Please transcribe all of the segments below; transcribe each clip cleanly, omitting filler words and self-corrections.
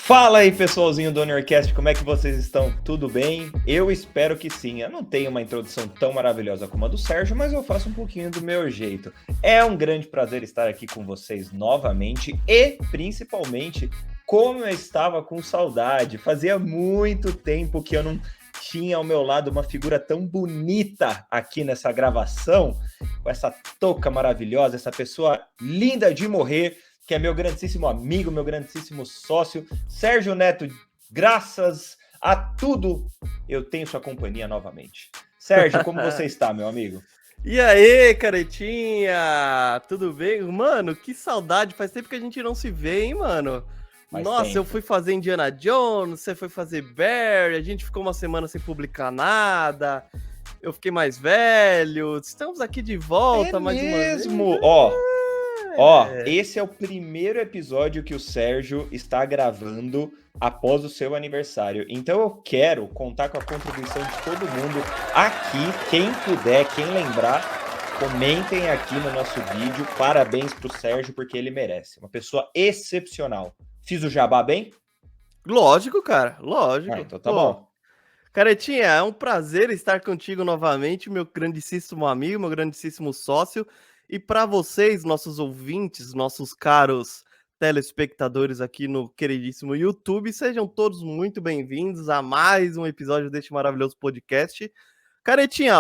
Fala aí, pessoalzinho do Honorcast, como é que vocês estão? Tudo bem? Eu espero que sim. Eu não tenho uma introdução tão maravilhosa como a do Sérgio, mas eu faço um pouquinho do meu jeito. É um grande prazer estar aqui com vocês novamente e, principalmente, como eu estava com saudade. Fazia muito tempo que eu não tinha ao meu lado uma figura tão bonita aqui nessa gravação, com essa touca maravilhosa, essa pessoa linda de morrer, que é meu grandíssimo amigo, meu grandíssimo sócio, Sérgio Neto. Graças a tudo, eu tenho sua companhia novamente. Sérgio, como você está, meu amigo? E aí, caretinha? Tudo bem? Mano, que saudade. Faz tempo que a gente não se vê, hein, mano? Faz Nossa, tempo. eu fui fazer Indiana Jones, você foi fazer Barry, a gente ficou uma semana sem publicar nada, eu fiquei mais velho, estamos aqui de volta mais uma vez. Esse é o primeiro episódio que o Sérgio está gravando após o seu aniversário. Então eu quero contar com a contribuição de todo mundo aqui. Quem puder, quem lembrar, comentem aqui no nosso vídeo. Parabéns pro Sérgio, porque ele merece. Uma pessoa excepcional. Fiz o jabá bem? Lógico, cara, lógico. Então tá bom. Caretinha, é um prazer estar contigo novamente, meu grandíssimo amigo, meu grandíssimo sócio. E para vocês, nossos ouvintes, nossos caros telespectadores aqui no queridíssimo YouTube, sejam todos muito bem-vindos a mais um episódio deste maravilhoso podcast. Caretinha,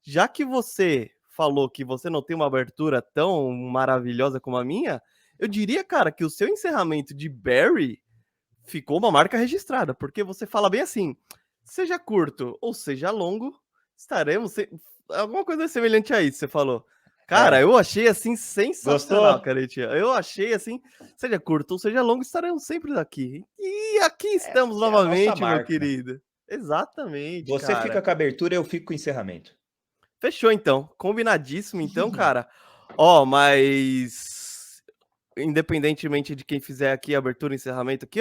já que você falou que você não tem uma abertura tão maravilhosa como a minha, eu diria, cara, que o seu encerramento de Barry ficou uma marca registrada, porque você fala bem assim, seja curto ou seja longo, estaremos... Alguma coisa semelhante a isso, você falou. Cara, eu achei assim sensacional, caretinha. Eu achei assim, seja curto ou seja longo, estaremos sempre aqui. E aqui estamos novamente, meu querido. Exatamente, Você fica com a abertura, eu fico com o encerramento. Fechou, então. Combinadíssimo, então, cara. Mas independentemente de quem fizer aqui a abertura e encerramento aqui,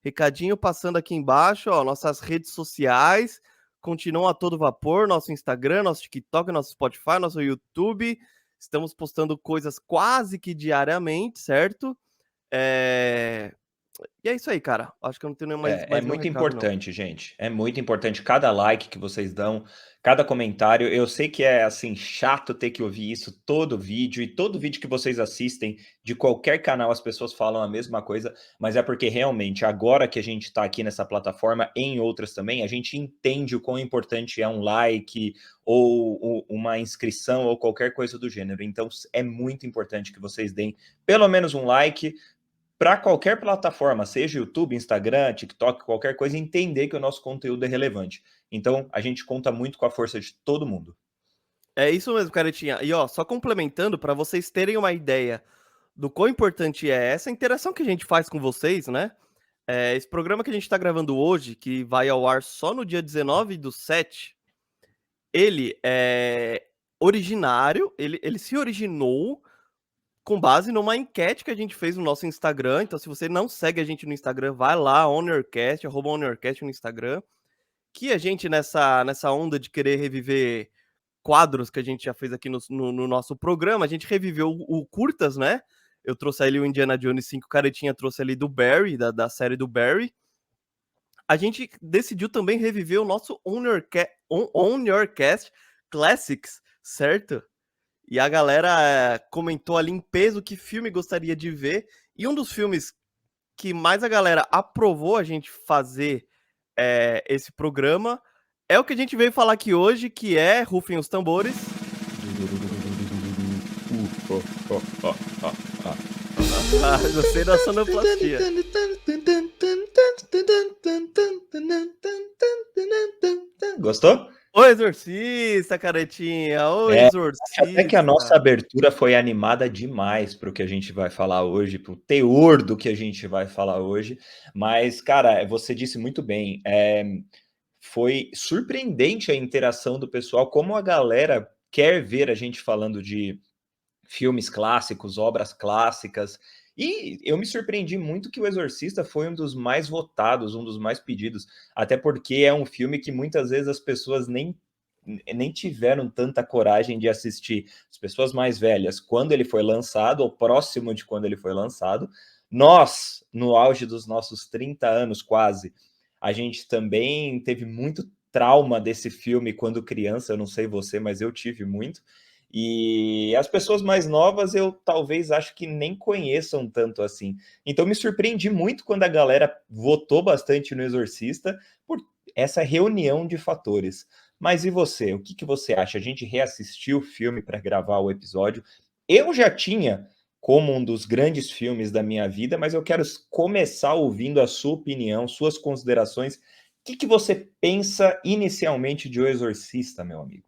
recadinho passando aqui embaixo, nossas redes sociais continuam a todo vapor, nosso Instagram, nosso TikTok, nosso Spotify, nosso YouTube. Estamos postando coisas quase que diariamente, certo? E é isso aí, cara. Acho que eu não tenho mais É muito importante, gente. É muito importante cada like que vocês dão, cada comentário. Eu sei que é assim chato ter que ouvir isso todo vídeo, e todo vídeo que vocês assistem de qualquer canal as pessoas falam a mesma coisa, mas é porque realmente agora que a gente está aqui nessa plataforma, em outras também, a gente entende o quão importante é um like ou uma inscrição ou qualquer coisa do gênero. Então é muito importante que vocês deem pelo menos um like para qualquer plataforma, seja YouTube, Instagram, TikTok, qualquer coisa, entender que o nosso conteúdo é relevante. Então, a gente conta muito com a força de todo mundo. É isso mesmo, caretinha. E só complementando, para vocês terem uma ideia do quão importante é essa interação que a gente faz com vocês, né? Esse programa que a gente está gravando hoje, que vai ao ar só no dia 19/7, ele é originário, ele se originou com base numa enquete que a gente fez no nosso Instagram. Então, se você não segue a gente no Instagram, vai lá, @OnerCast no Instagram. Que a gente, nessa onda de querer reviver quadros que a gente já fez aqui no nosso programa, a gente reviveu o curtas, né? Eu trouxe ali o Indiana Jones 5, caretinha trouxe ali do Barry, da série do Barry. A gente decidiu também reviver o nosso On Your Cast Classics, certo? E a galera comentou ali em peso que filme gostaria de ver. E um dos filmes que mais a galera aprovou a gente fazer esse programa é o que a gente veio falar aqui hoje, que é, rufem os tambores, gostei da sonoplastia. Gostou? O Exorcista, caretinha, o Exorcista. Até que a nossa abertura foi animada demais para o que a gente vai falar hoje, para o teor do que a gente vai falar hoje. Mas, cara, você disse muito bem, foi surpreendente a interação do pessoal, como a galera quer ver a gente falando de filmes clássicos, obras clássicas, E eu me surpreendi muito que O Exorcista foi um dos mais votados, um dos mais pedidos, até porque é um filme que muitas vezes as pessoas nem tiveram tanta coragem de assistir. As pessoas mais velhas, quando ele foi lançado, ou próximo de quando ele foi lançado. Nós, no auge dos nossos 30 anos quase, a gente também teve muito trauma desse filme quando criança, eu não sei você, mas eu tive muito. E as pessoas mais novas eu talvez acho que nem conheçam tanto assim. Então me surpreendi muito quando a galera votou bastante no Exorcista por essa reunião de fatores. Mas e você? O que, que você acha? A gente reassistiu o filme para gravar o episódio. Eu já tinha como um dos grandes filmes da minha vida, mas eu quero começar ouvindo a sua opinião, suas considerações. O que, que você pensa inicialmente de O Exorcista, meu amigo?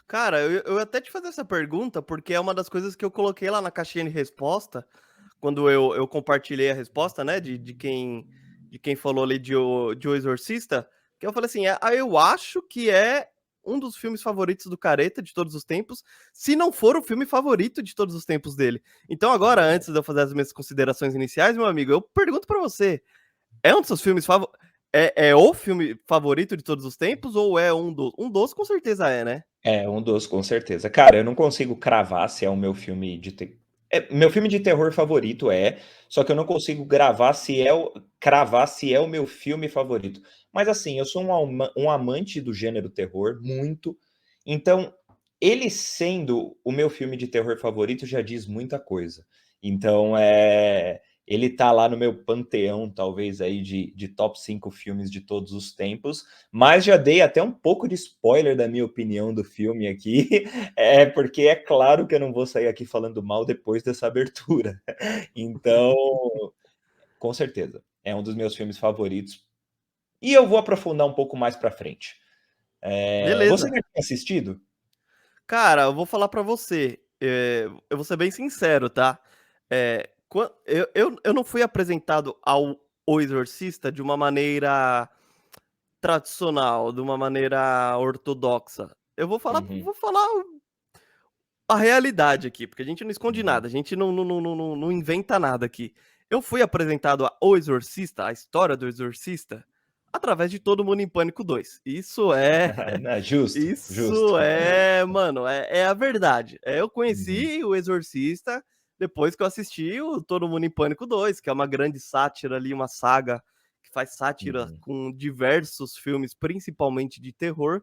Cara, eu ia até te fazer essa pergunta, porque é uma das coisas que eu coloquei lá na caixinha de resposta, quando eu compartilhei a resposta, né, de quem falou ali de O Exorcista, que eu falei assim, eu acho que é um dos filmes favoritos do Careta de todos os tempos, se não for o filme favorito de todos os tempos dele. Então agora, antes de eu fazer as minhas considerações iniciais, meu amigo, eu pergunto pra você, é um dos seus filmes favoritos? É o filme favorito de todos os tempos ou é um dos? Um dos com certeza é, né? É, um dos, com certeza. Cara, eu não consigo cravar se é o meu filme de meu filme de terror favorito só que eu não consigo cravar se é o meu filme favorito. Mas assim, eu sou um amante do gênero terror, muito. Então, ele sendo o meu filme de terror favorito já diz muita coisa. Então, ele tá lá no meu panteão, talvez, aí, de top 5 filmes de todos os tempos. Mas já dei até um pouco de spoiler da minha opinião do filme aqui, porque é claro que eu não vou sair aqui falando mal depois dessa abertura. Então, com certeza, é um dos meus filmes favoritos. E eu vou aprofundar um pouco mais para frente. Você Beleza. já tinha assistido? Cara, eu vou falar pra você, eu vou ser bem sincero, tá? Eu não fui apresentado ao O Exorcista de uma maneira tradicional, de uma maneira ortodoxa. Eu Uhum, vou falar a realidade aqui, porque a gente não esconde uhum. nada, a gente não inventa nada aqui. Eu fui apresentado a O Exorcista, a história do Exorcista, através de Todo Mundo em Pânico 2. Não, justo, justo. Isso é, mano, é a verdade. Eu Uhum, conheci o Exorcista depois que eu assisti o Todo Mundo em Pânico 2, que é uma grande sátira ali, uma saga que faz sátira uhum, com diversos filmes, principalmente de terror.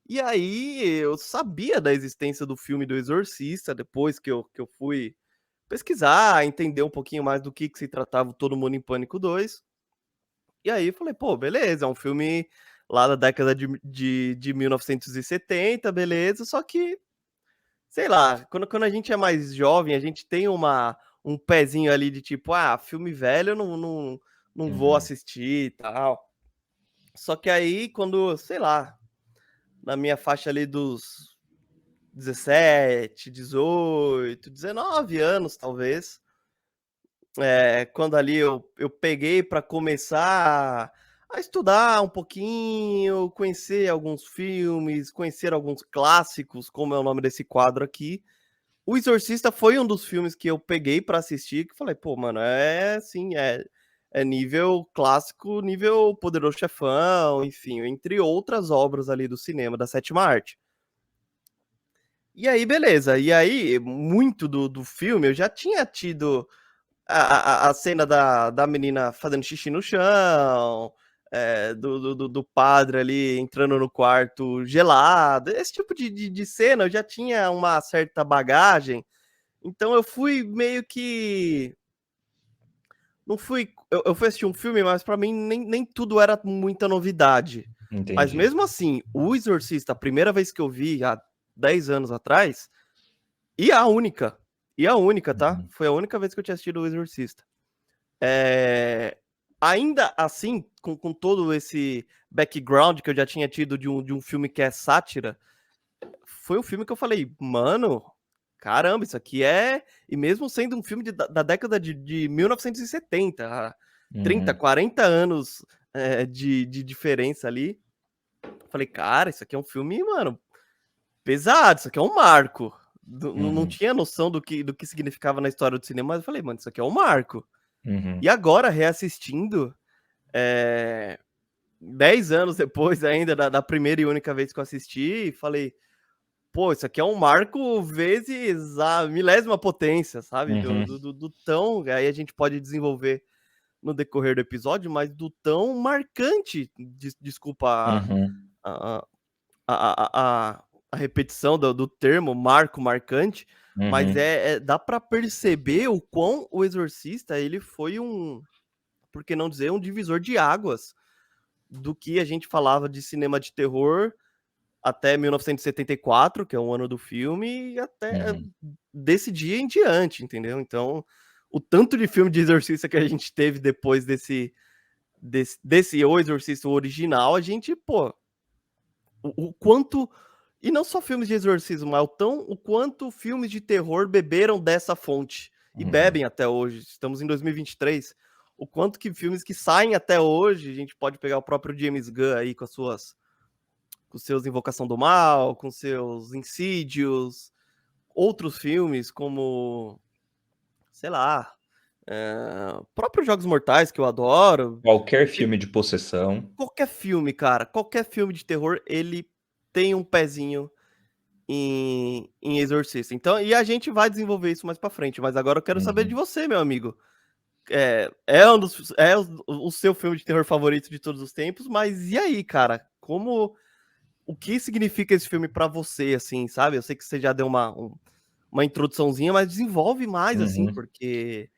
E aí eu sabia da existência do filme do Exorcista, depois que eu fui pesquisar, entender um pouquinho mais do que se tratava o Todo Mundo em Pânico 2. E aí falei, pô, beleza, é um filme lá da década de 1970, beleza, só que, sei lá, quando a gente é mais jovem, a gente tem um pezinho ali de tipo, filme velho eu não vou uhum, assistir e tal. Só que aí, quando, sei lá, na minha faixa ali dos 17, 18, 19 anos, talvez. Quando ali eu peguei para começar a estudar um pouquinho, conhecer alguns filmes, conhecer alguns clássicos, como é o nome desse quadro aqui. O Exorcista foi um dos filmes que eu peguei para assistir, que falei, pô, mano, assim, é nível clássico, nível Poderoso Chefão, enfim, entre outras obras ali do cinema, da sétima arte. E aí, beleza. E aí, muito do filme, eu já tinha tido a cena da menina fazendo xixi no chão, do padre ali entrando no quarto gelado, esse tipo de cena eu já tinha uma certa bagagem, então eu fui meio que. Não fui. Eu fui assistir um filme, mas pra mim nem tudo era muita novidade. Mas entendi. mesmo assim, O Exorcista, a primeira vez que eu vi, há 10 anos atrás, e a única. E a única, tá? Uhum, Foi a única vez que eu tinha assistido O Exorcista. É... Ainda assim, com todo esse background que eu já tinha tido de um filme que é sátira, foi um filme que eu falei, mano, caramba, isso aqui é. E mesmo sendo um filme da década de 1970, 30, uhum. 40 anos de diferença ali, eu falei, cara, isso aqui é um filme, mano, pesado, isso aqui é um marco. não Uhum. tinha noção do que significava na história do cinema, mas eu falei, mano, isso aqui é um marco. Uhum. E agora, reassistindo, 10 anos depois ainda da primeira e única vez que eu assisti, falei, pô, isso aqui é um marco vezes a milésima potência, sabe? Uhum. Do tão. Aí a gente pode desenvolver no decorrer do episódio, mas do tão marcante, desculpa Uhum. a, a repetição do termo marco marcante, mas Uhum. dá para perceber o quão o Exorcista ele foi por que não dizer, um divisor de águas do que a gente falava de cinema de terror até 1974, que é o ano do filme, e até Uhum. desse dia em diante, entendeu? Então, o tanto de filme de Exorcista que a gente teve depois desse O Exorcista original, a gente, pô, o quanto. E não só filmes de exorcismo, mas o quanto filmes de terror beberam dessa fonte e Uhum. bebem até hoje. Estamos em 2023. O quanto que filmes que saem até hoje, a gente pode pegar o próprio James Gunn aí com seus Invocação do Mal, com seus Insídios, outros filmes como, sei lá, próprios Jogos Mortais que eu adoro. Qualquer filme de possessão. Qualquer filme, cara, qualquer filme de terror, ele tem um pezinho em Exorcista. Então, e a gente vai desenvolver isso mais pra frente, mas agora eu quero saber de Uhum. você, meu amigo. É o seu filme de terror favorito de todos os tempos, mas e aí, cara? O que significa esse filme pra você, assim, sabe? Eu sei que você já deu uma introduçãozinha, mas desenvolve mais, assim, Uhum. porque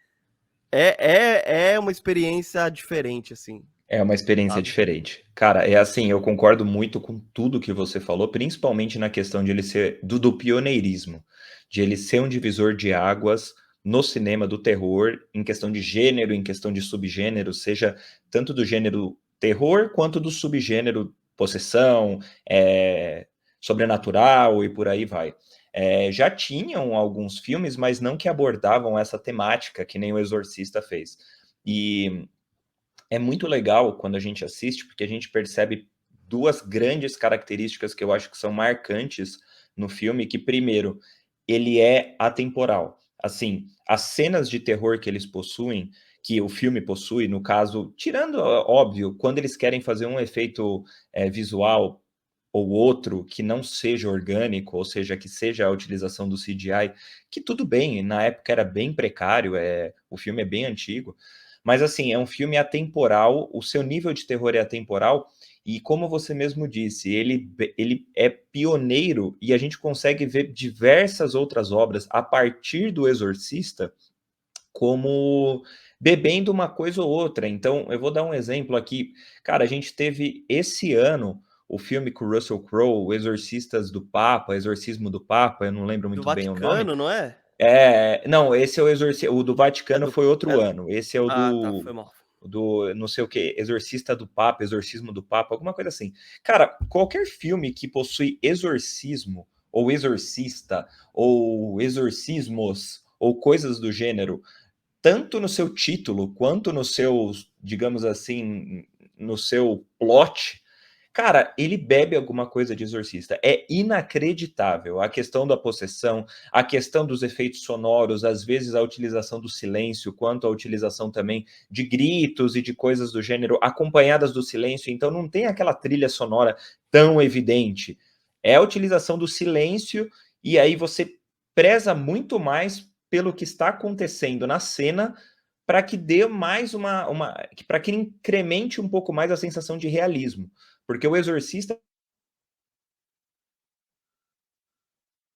é uma experiência diferente, assim, É uma experiência sabe? diferente. Cara, é assim, eu concordo muito com tudo que você falou, principalmente na questão de ele ser do pioneirismo, de ele ser um divisor de águas no cinema do terror, em questão de gênero, em questão de subgênero, seja tanto do gênero terror quanto do subgênero possessão, sobrenatural e por aí vai. Já tinham alguns filmes, mas não que abordavam essa temática, que nem o Exorcista fez. E é muito legal quando a gente assiste, porque a gente percebe duas grandes características que eu acho que são marcantes no filme, que primeiro, ele é atemporal. Assim, as cenas de terror que eles possuem, que o filme possui, no caso, tirando, óbvio, quando eles querem fazer um efeito visual ou outro que não seja orgânico, ou seja, que seja a utilização do CGI, que tudo bem, na época era bem precário, o filme é bem antigo, mas assim, é um filme atemporal, o seu nível de terror é atemporal, e como você mesmo disse, ele é pioneiro e a gente consegue ver diversas outras obras a partir do Exorcista como bebendo uma coisa ou outra. Então, eu vou dar um exemplo aqui. Cara, a gente teve esse ano o filme com o Russell Crowe, O Exorcistas do Papa, Exorcismo do Papa, eu não lembro Do muito bem o nome. Vaticano, não é? Não, esse é o do É Vaticano do. foi É, outro ano. Esse é o tá, foi mal. do não sei o que, Exorcista do Papa, Exorcismo do Papa, alguma coisa assim. Cara, qualquer filme que possui exorcismo, ou exorcista, ou exorcismos, ou coisas do gênero, tanto no seu título quanto no seu, digamos assim, no seu plot, cara, ele bebe alguma coisa de Exorcista. É inacreditável a questão da possessão, a questão dos efeitos sonoros, às vezes a utilização do silêncio, quanto a utilização também de gritos e de coisas do gênero acompanhadas do silêncio. Então não tem aquela trilha sonora tão evidente. É a utilização do silêncio e aí você preza muito mais pelo que está acontecendo na cena para que dê mais para que incremente um pouco mais a sensação de realismo. Porque o Exorcista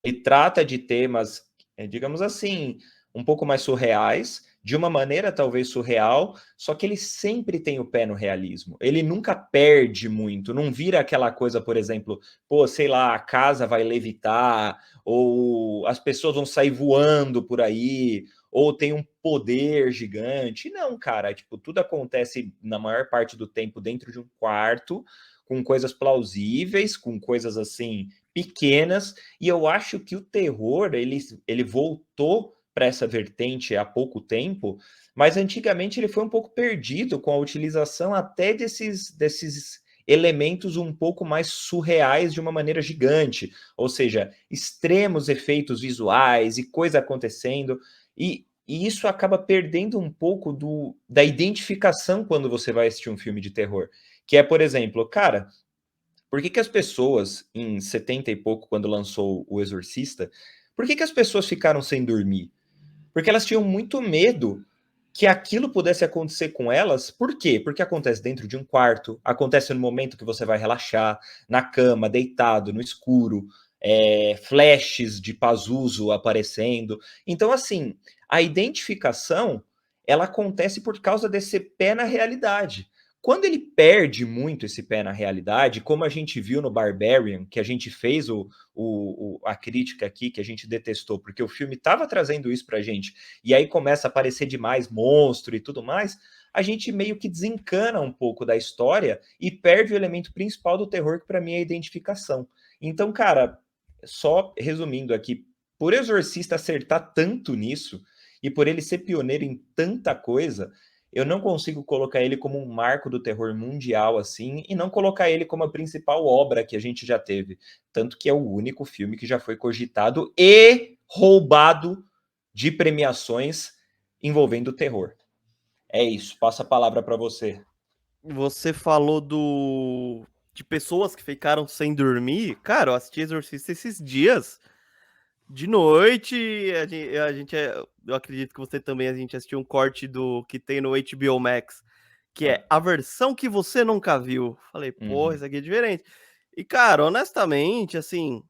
ele trata de temas, digamos assim, um pouco mais surreais, de uma maneira talvez surreal, só que ele sempre tem o pé no realismo. Ele nunca perde muito, não vira aquela coisa, por exemplo, pô, sei lá, a casa vai levitar, ou as pessoas vão sair voando por aí, ou tem um poder gigante. Não, cara, tipo, tudo acontece na maior parte do tempo dentro de um quarto, com coisas plausíveis, com coisas assim pequenas, e eu acho que o terror ele voltou para essa vertente há pouco tempo, mas antigamente ele foi um pouco perdido com a utilização até desses elementos um pouco mais surreais de uma maneira gigante, ou seja, extremos efeitos visuais e coisa acontecendo, e isso acaba perdendo um pouco da identificação quando você vai assistir um filme de terror. Que é, por exemplo, cara, por que as pessoas, em 70 e pouco, quando lançou O Exorcista, por que as pessoas ficaram sem dormir? Porque elas tinham muito medo que aquilo pudesse acontecer com elas. Por quê? Porque acontece dentro de um quarto, acontece no momento que você vai relaxar, na cama, deitado, no escuro, flashes de Pazuzu aparecendo. Então, assim, a identificação, ela acontece por causa desse pé na realidade. Quando ele perde muito esse pé na realidade, como a gente viu no Barbarian, que a gente fez a crítica aqui, que a gente detestou, porque o filme estava trazendo isso pra gente, e aí começa a aparecer demais monstro e tudo mais, a gente meio que desencana um pouco da história e perde o elemento principal do terror, que para mim é a identificação. Então, cara, só resumindo aqui, por Exorcista acertar tanto nisso, e por ele ser pioneiro em tanta coisa, eu não consigo colocar ele como um marco do terror mundial, assim, e não colocar ele como a principal obra que a gente já teve. Tanto que é o único filme que já foi cogitado e roubado de premiações envolvendo terror. É isso, passa a palavra para você. Você falou de pessoas que ficaram sem dormir. Cara, eu assisti Exorcista esses dias. De noite, eu acredito que você também, a gente assistiu um corte do que tem no HBO Max, que é a versão que você nunca viu. Falei, pô, isso aqui é diferente. E, cara, honestamente, assim,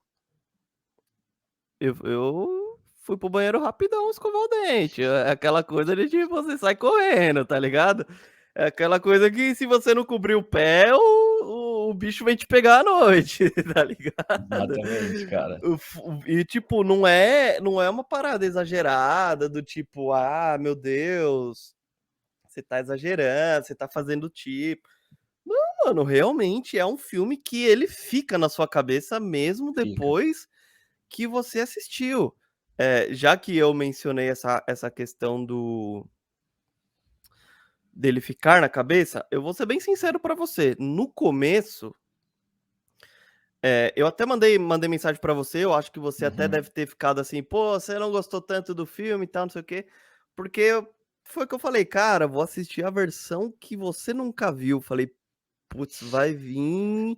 eu fui pro banheiro rapidão escovar o dente. É aquela coisa de tipo, você sai correndo, tá ligado? É aquela coisa que se você não cobrir o pé, o bicho vem te pegar à noite, tá ligado? Exatamente, cara. E tipo, não é uma parada exagerada do tipo, ah, meu Deus, você tá exagerando, você tá fazendo tipo. Não, mano, realmente é um filme que ele fica na sua cabeça mesmo Fica. depois que você assistiu. Já que eu mencionei essa questão dele ficar na cabeça, eu vou ser bem sincero pra você. No começo, eu até mandei mensagem pra você, eu acho que você até deve ter ficado assim: "Pô, você não gostou tanto do filme e tal, não sei o quê", porque foi o que eu falei: "Cara, vou assistir a versão que você nunca viu". Falei: "Putz, vai vir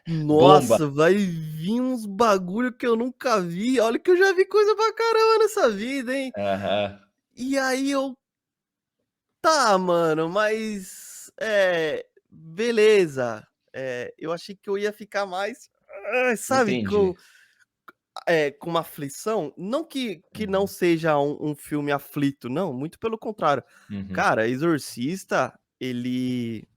Bomba. nossa, vai vir uns bagulho que eu nunca vi. Olha que eu já vi coisa pra caramba nessa vida, hein". Aham. E aí eu tá, mano, mas, beleza. Eu achei que eu ia ficar mais, sabe, Entendi. com uma aflição. Não que não Uhum. seja um filme aflito, não, muito pelo contrário. Uhum. Cara, Exorcista, ele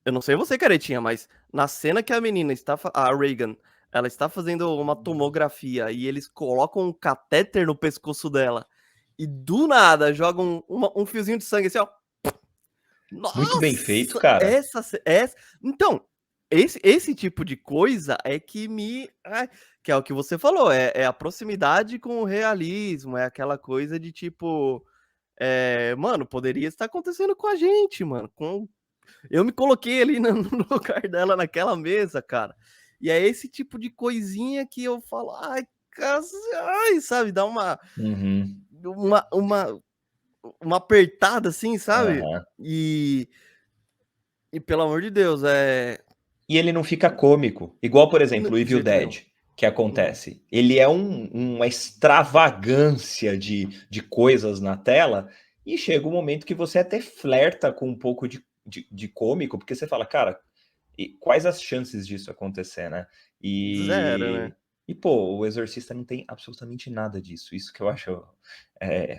eu não sei você, caretinha, mas na cena que a menina está a Reagan, ela está fazendo uma tomografia e eles colocam um catéter no pescoço dela e do nada jogam um fiozinho de sangue assim, ó. Muito bem feito, Nossa! cara. Então, esse tipo de coisa é que que é o que você falou, é a proximidade com o realismo, é aquela coisa de tipo, mano, poderia estar acontecendo com a gente, mano, eu me coloquei ali no lugar dela naquela mesa, cara. E é esse tipo de coisinha que eu falo: "Ai, ai", sabe, dá Uhum. uma uma uma apertada, assim, sabe. Aham. E pelo amor de Deus, E ele não fica cômico, igual, por exemplo, o de Evil jeito nenhum. Dead, que Uhum. acontece. Ele é uma extravagância de coisas na tela, e chega um momento que você até flerta com um pouco de cômico, porque você fala: "Cara, e quais as chances disso acontecer, né?" Zero, né. Pô, o Exorcista não tem absolutamente nada disso, isso que eu acho,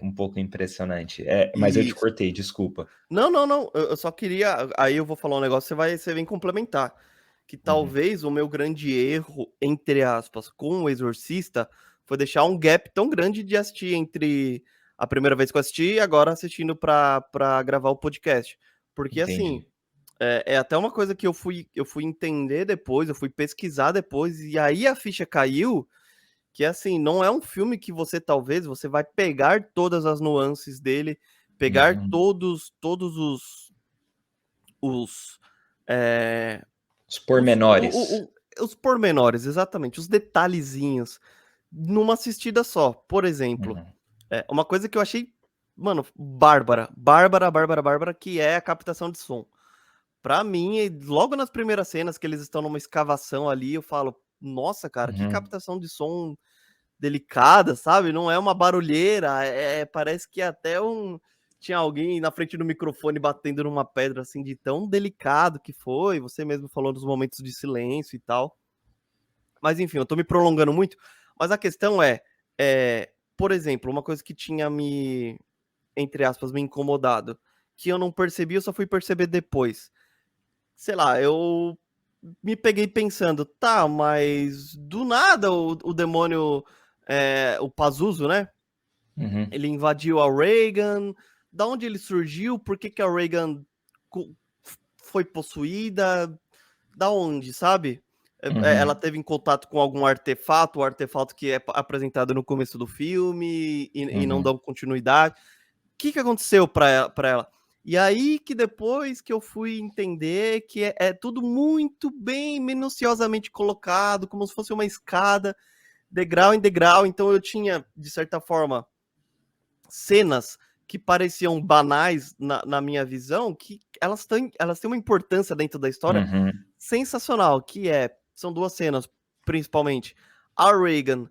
um pouco impressionante. Mas eu te Isso. cortei, desculpa. Não, não, não, eu só queria aí eu vou falar um negócio, você vem complementar, que Uhum, talvez o meu grande erro, entre aspas, com o Exorcista, foi deixar um gap tão grande de assistir entre a primeira vez que eu assisti e agora assistindo pra gravar o podcast. Porque, assim, entendi. é até uma coisa que eu fui entender depois, eu fui pesquisar depois, e aí a ficha caiu, que assim, não é um filme que você vai pegar todas as nuances dele, pegar Uhum. todos os É, Os os, pormenores. os pormenores, exatamente, os detalhezinhos, numa assistida só. Por exemplo, Uhum. uma coisa que eu achei, mano, bárbara, que é a captação de som. Pra mim, logo nas primeiras cenas que eles estão numa escavação ali, eu falo, nossa, cara, que Uhum. captação de som delicada, sabe? Não é uma barulheira, parece que até tinha alguém na frente do microfone batendo numa pedra, assim, de tão delicado que foi. Você mesmo falou dos momentos de silêncio e tal. Mas enfim, eu tô me prolongando muito. Mas a questão por exemplo, uma coisa que tinha entre aspas, me incomodado, que eu não percebi, eu só fui perceber depois. Sei lá, eu me peguei pensando, tá, mas do nada o demônio, o Pazuzu, né? Uhum. Ele invadiu a Reagan. Da onde ele surgiu? Por que a Reagan foi possuída? Da onde, sabe? Ela Uhum. teve em contato com algum artefato, o artefato que é apresentado no começo do filme e não Uhum. dão continuidade. O que aconteceu para ela? E aí que depois que eu fui entender que é tudo muito bem minuciosamente colocado, como se fosse uma escada, degrau em degrau. Então eu tinha, de certa forma, cenas que pareciam banais na minha visão, que elas têm uma importância dentro da história Uhum. sensacional, são duas cenas, principalmente. A Reagan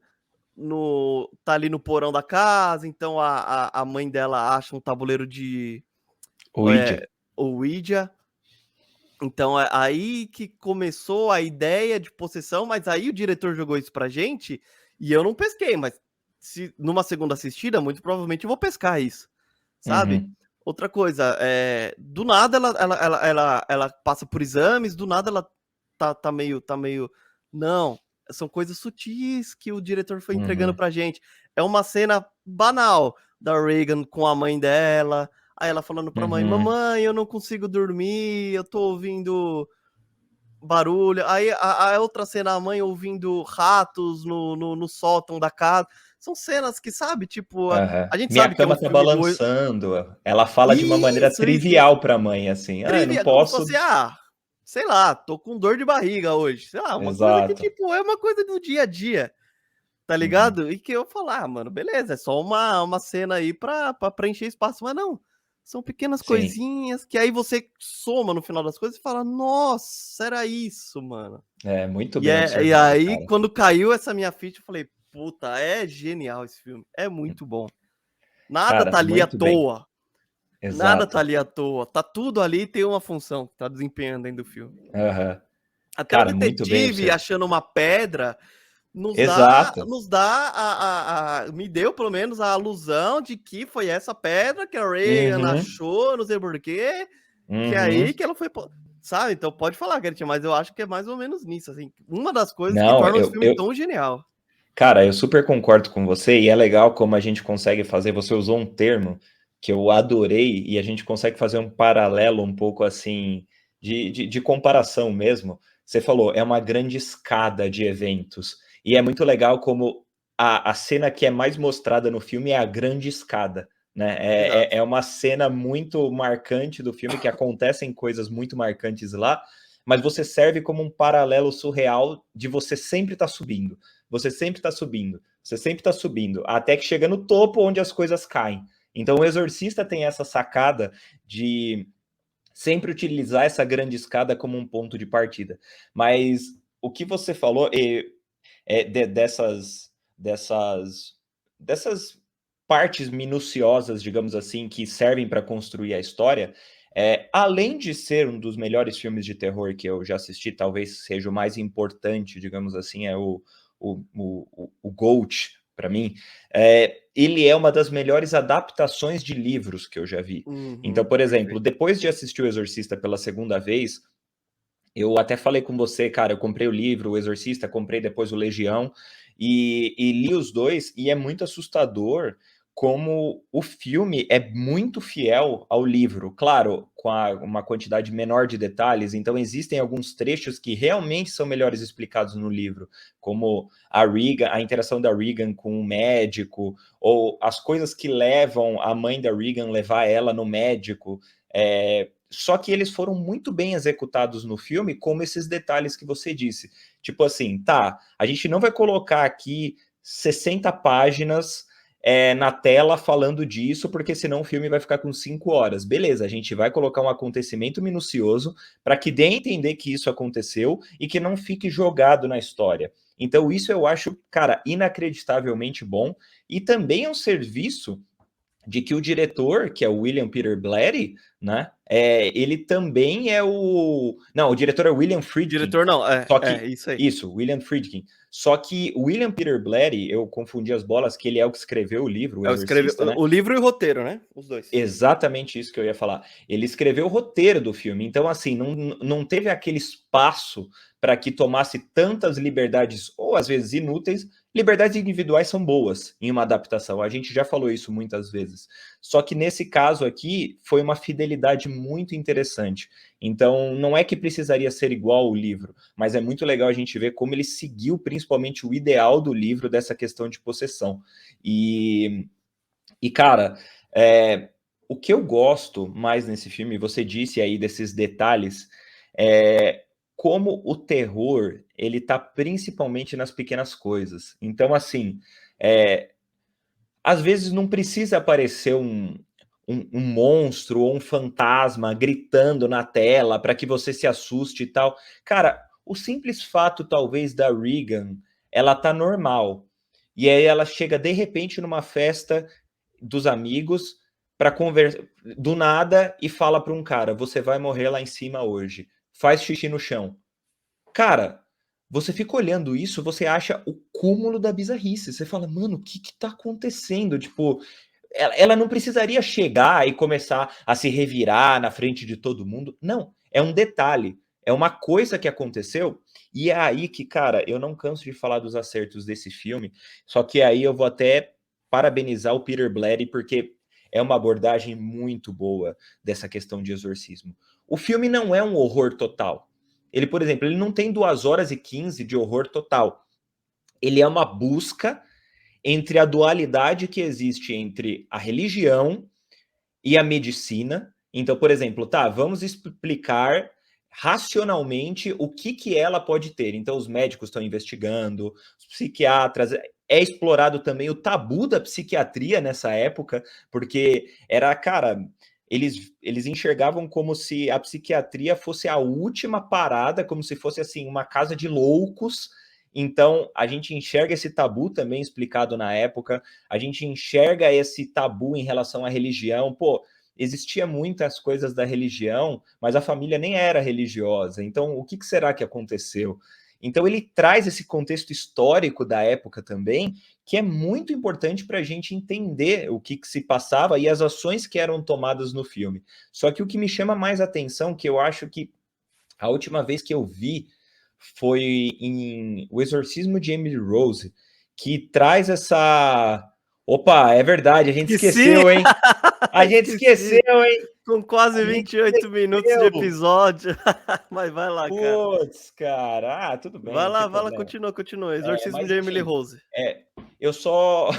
tá ali no porão da casa, então a mãe dela acha um tabuleiro de Ouija. Ouija. Então é aí que começou a ideia de possessão, mas aí o diretor jogou isso pra gente e eu não pesquei, mas se numa segunda assistida, muito provavelmente eu vou pescar isso, sabe? Uhum. Outra coisa, do nada ela passa por exames, do nada ela tá meio. Não, são coisas sutis que o diretor foi entregando Uhum. pra gente. É uma cena banal da Reagan com a mãe dela, aí ela falando pra mãe: Uhum. Mamãe, eu não consigo dormir, eu tô ouvindo barulho. Aí a outra cena, a mãe ouvindo ratos no sótão da casa. São cenas que, sabe, tipo, Aham. a gente Minha sabe que é um cama tá filme do. balançando. Ela fala de uma maneira Isso. trivial pra mãe, assim. Ah, eu não Trivia, como se posso. fosse, sei lá, tô com dor de barriga hoje. Sei lá, uma coisa que, Exato. tipo, é uma coisa do dia a dia, tá Uhum. ligado? E que eu falar, mano, beleza, é só uma cena aí pra preencher espaço, mas não. São pequenas Sim. coisinhas que aí você soma no final das coisas e fala, nossa, era isso, mano. É muito E, bem e observado, aí, cara. quando caiu essa minha ficha, eu falei, puta, é genial esse filme. É muito bom. Nada Cara, tá ali à muito bem. toa. Nada tá Exato. ali à toa. Tá tudo ali, tem uma função que tá desempenhando dentro do filme. Aham. Até o Cara, muito bem detetive observado. achando uma pedra Exato. nos dá me deu pelo menos a alusão de que foi essa pedra que a Reagan Uhum. achou, não sei porquê, que é aí Uhum. que ela foi, sabe? Então pode falar, Gertinho, mas eu acho que é mais ou menos nisso, assim. Uma das coisas que Não, torna esse filme tão genial. cara, eu super concordo com você e é legal como a gente consegue fazer. Você usou um termo que eu adorei e a gente consegue fazer um paralelo um pouco assim de comparação mesmo. Você falou, é uma grande escada de eventos e é muito legal como a cena que é mais mostrada no filme é a grande escada, né? É Exato. uma cena muito marcante do filme que acontecem coisas muito marcantes lá, mas você serve como um paralelo surreal de você sempre estar subindo. Você sempre está subindo, você sempre está subindo, até que chega no topo onde as coisas caem. Então o Exorcista tem essa sacada de sempre utilizar essa grande escada como um ponto de partida. Mas o que você falou dessas dessas partes minuciosas, digamos assim, que servem para construir a história, além de ser um dos melhores filmes de terror que eu já assisti, talvez seja o mais importante, digamos assim, é o GOAT para mim, ele é uma das melhores adaptações de livros que eu já vi. Então, Uhum, por exemplo, perfeito. depois de assistir O Exorcista pela segunda vez, eu até falei com você, cara, eu comprei o livro, O Exorcista, comprei depois o Legião, e li os dois, e é muito assustador como o filme é muito fiel ao livro. Claro, com uma quantidade menor de detalhes, então existem alguns trechos que realmente são melhores explicados no livro, como a Regan, a interação da Regan com o médico, ou as coisas que levam a mãe da Regan levar ela no médico. só que eles foram muito bem executados no filme, como esses detalhes que você disse. Tipo assim, tá, a gente não vai colocar aqui 60 páginas na tela falando disso, porque senão o filme vai ficar com 5 horas. Beleza, a gente vai colocar um acontecimento minucioso para que dê a entender que isso aconteceu e que não fique jogado na história. Então, isso eu acho, cara, inacreditavelmente bom. E também é um serviço de que o diretor, que é o William Peter Blatty, né? Ele também é o. Não, o diretor é o William Friedkin. Diretor não, Só que. isso aí. Isso, William Friedkin. Só que o William Peter Blatty, eu confundi as bolas, que ele é o que escreveu o livro, O Exorcista, né? O livro e o roteiro, né? Os dois. Exatamente isso que eu ia falar. Ele escreveu o roteiro do filme, então, assim, não teve aquele espaço para que tomasse tantas liberdades, ou às vezes inúteis. Liberdades individuais são boas em uma adaptação, a gente já falou isso muitas vezes. Só que nesse caso aqui, foi uma fidelidade muito interessante. Então, não é que precisaria ser igual ao livro, mas é muito legal a gente ver como ele seguiu principalmente o ideal do livro dessa questão de possessão. E cara, o que eu gosto mais nesse filme, você disse aí desses detalhes, como o terror, ele tá principalmente nas pequenas coisas. Então, assim, às vezes não precisa aparecer um monstro ou um fantasma gritando na tela para que você se assuste e tal. Cara, o simples fato, talvez, da Regan, ela tá normal. E aí ela chega, de repente, numa festa dos amigos para conversar do nada e fala para um cara: você vai morrer lá em cima hoje, faz xixi no chão. Cara, você fica olhando isso, você acha o cúmulo da bizarrice. Você fala, mano, o que tá acontecendo? Tipo, ela não precisaria chegar e começar a se revirar na frente de todo mundo. Não, é um detalhe, é uma coisa que aconteceu. E é aí que, cara, eu não canso de falar dos acertos desse filme, só que aí eu vou até parabenizar o Peter Blatty, porque é uma abordagem muito boa dessa questão de exorcismo. O filme não é um horror total. Ele, por exemplo, ele não tem 2 horas e 15 de horror total. Ele é uma busca entre a dualidade que existe entre a religião e a medicina. Então, por exemplo, tá, vamos explicar racionalmente o que ela pode ter. Então, os médicos estão investigando, os psiquiatras. É explorado também o tabu da psiquiatria nessa época, porque era, cara, eles enxergavam como se a psiquiatria fosse a última parada, como se fosse assim uma casa de loucos. Então, a gente enxerga esse tabu também explicado na época, a gente enxerga esse tabu em relação à religião. Pô, existia muitas coisas da religião, mas a família nem era religiosa. Então, o que será que aconteceu? Então, ele traz esse contexto histórico da época também, que é muito importante para a gente entender o que se passava e as ações que eram tomadas no filme. Só que o que me chama mais atenção, que eu acho que a última vez que eu vi foi em O Exorcismo de Emily Rose, que traz essa. Opa, é verdade, a gente esqueceu, hein? A gente esqueceu, hein? Com quase A gente 28 minutos de esqueceu. episódio. Mas vai lá, cara. Putz, cara. Ah, tudo bem, Vai não tem lá, problema. continua. Exorcismo Mas de Emily enfim, Rose. eu só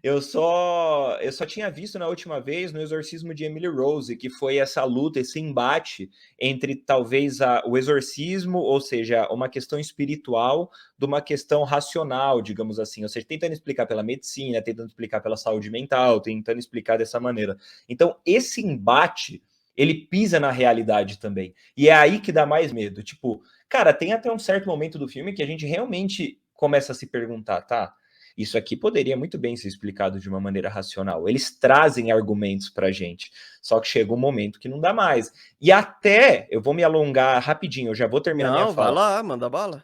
eu só tinha visto na última vez no Exorcismo de Emily Rose, que foi essa luta, esse embate entre talvez o exorcismo, ou seja, uma questão espiritual, de uma questão racional, digamos assim, ou seja, tentando explicar pela medicina, tentando explicar pela saúde mental, tentando explicar dessa maneira. Então, esse embate, ele pisa na realidade também. E é aí que dá mais medo. Tipo, cara, tem até um certo momento do filme que a gente realmente começa a se perguntar, tá? Isso aqui poderia muito bem ser explicado de uma maneira racional. Eles trazem argumentos pra gente. Só que chega um momento que não dá mais. E até, eu vou me alongar rapidinho, eu já vou terminar minha Não, vai fala. lá, manda bala.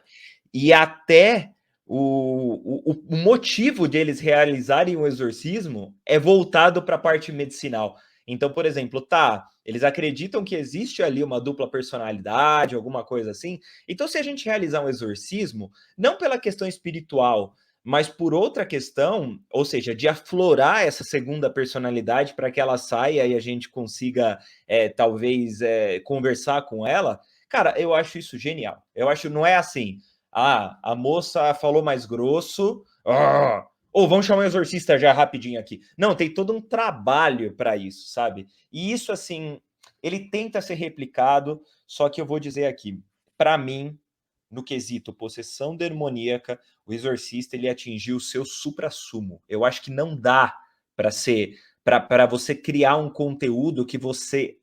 E até o motivo de eles realizarem o exorcismo é voltado para a parte medicinal. Então, por exemplo, tá, eles acreditam que existe ali uma dupla personalidade, alguma coisa assim. Então, se a gente realizar um exorcismo, não pela questão espiritual, mas por outra questão, ou seja, de aflorar essa segunda personalidade para que ela saia e a gente consiga, talvez, conversar com ela, cara, eu acho isso genial. Eu acho, não é assim, a moça falou mais grosso. Ou vamos chamar o exorcista já rapidinho aqui. Não, tem todo um trabalho para isso, sabe? E isso, assim, Ele tenta ser replicado, só que eu vou dizer aqui, para mim, no quesito possessão demoníaca, o Exorcista ele atingiu o seu suprassumo. Eu acho que não dá para você criar um conteúdo que você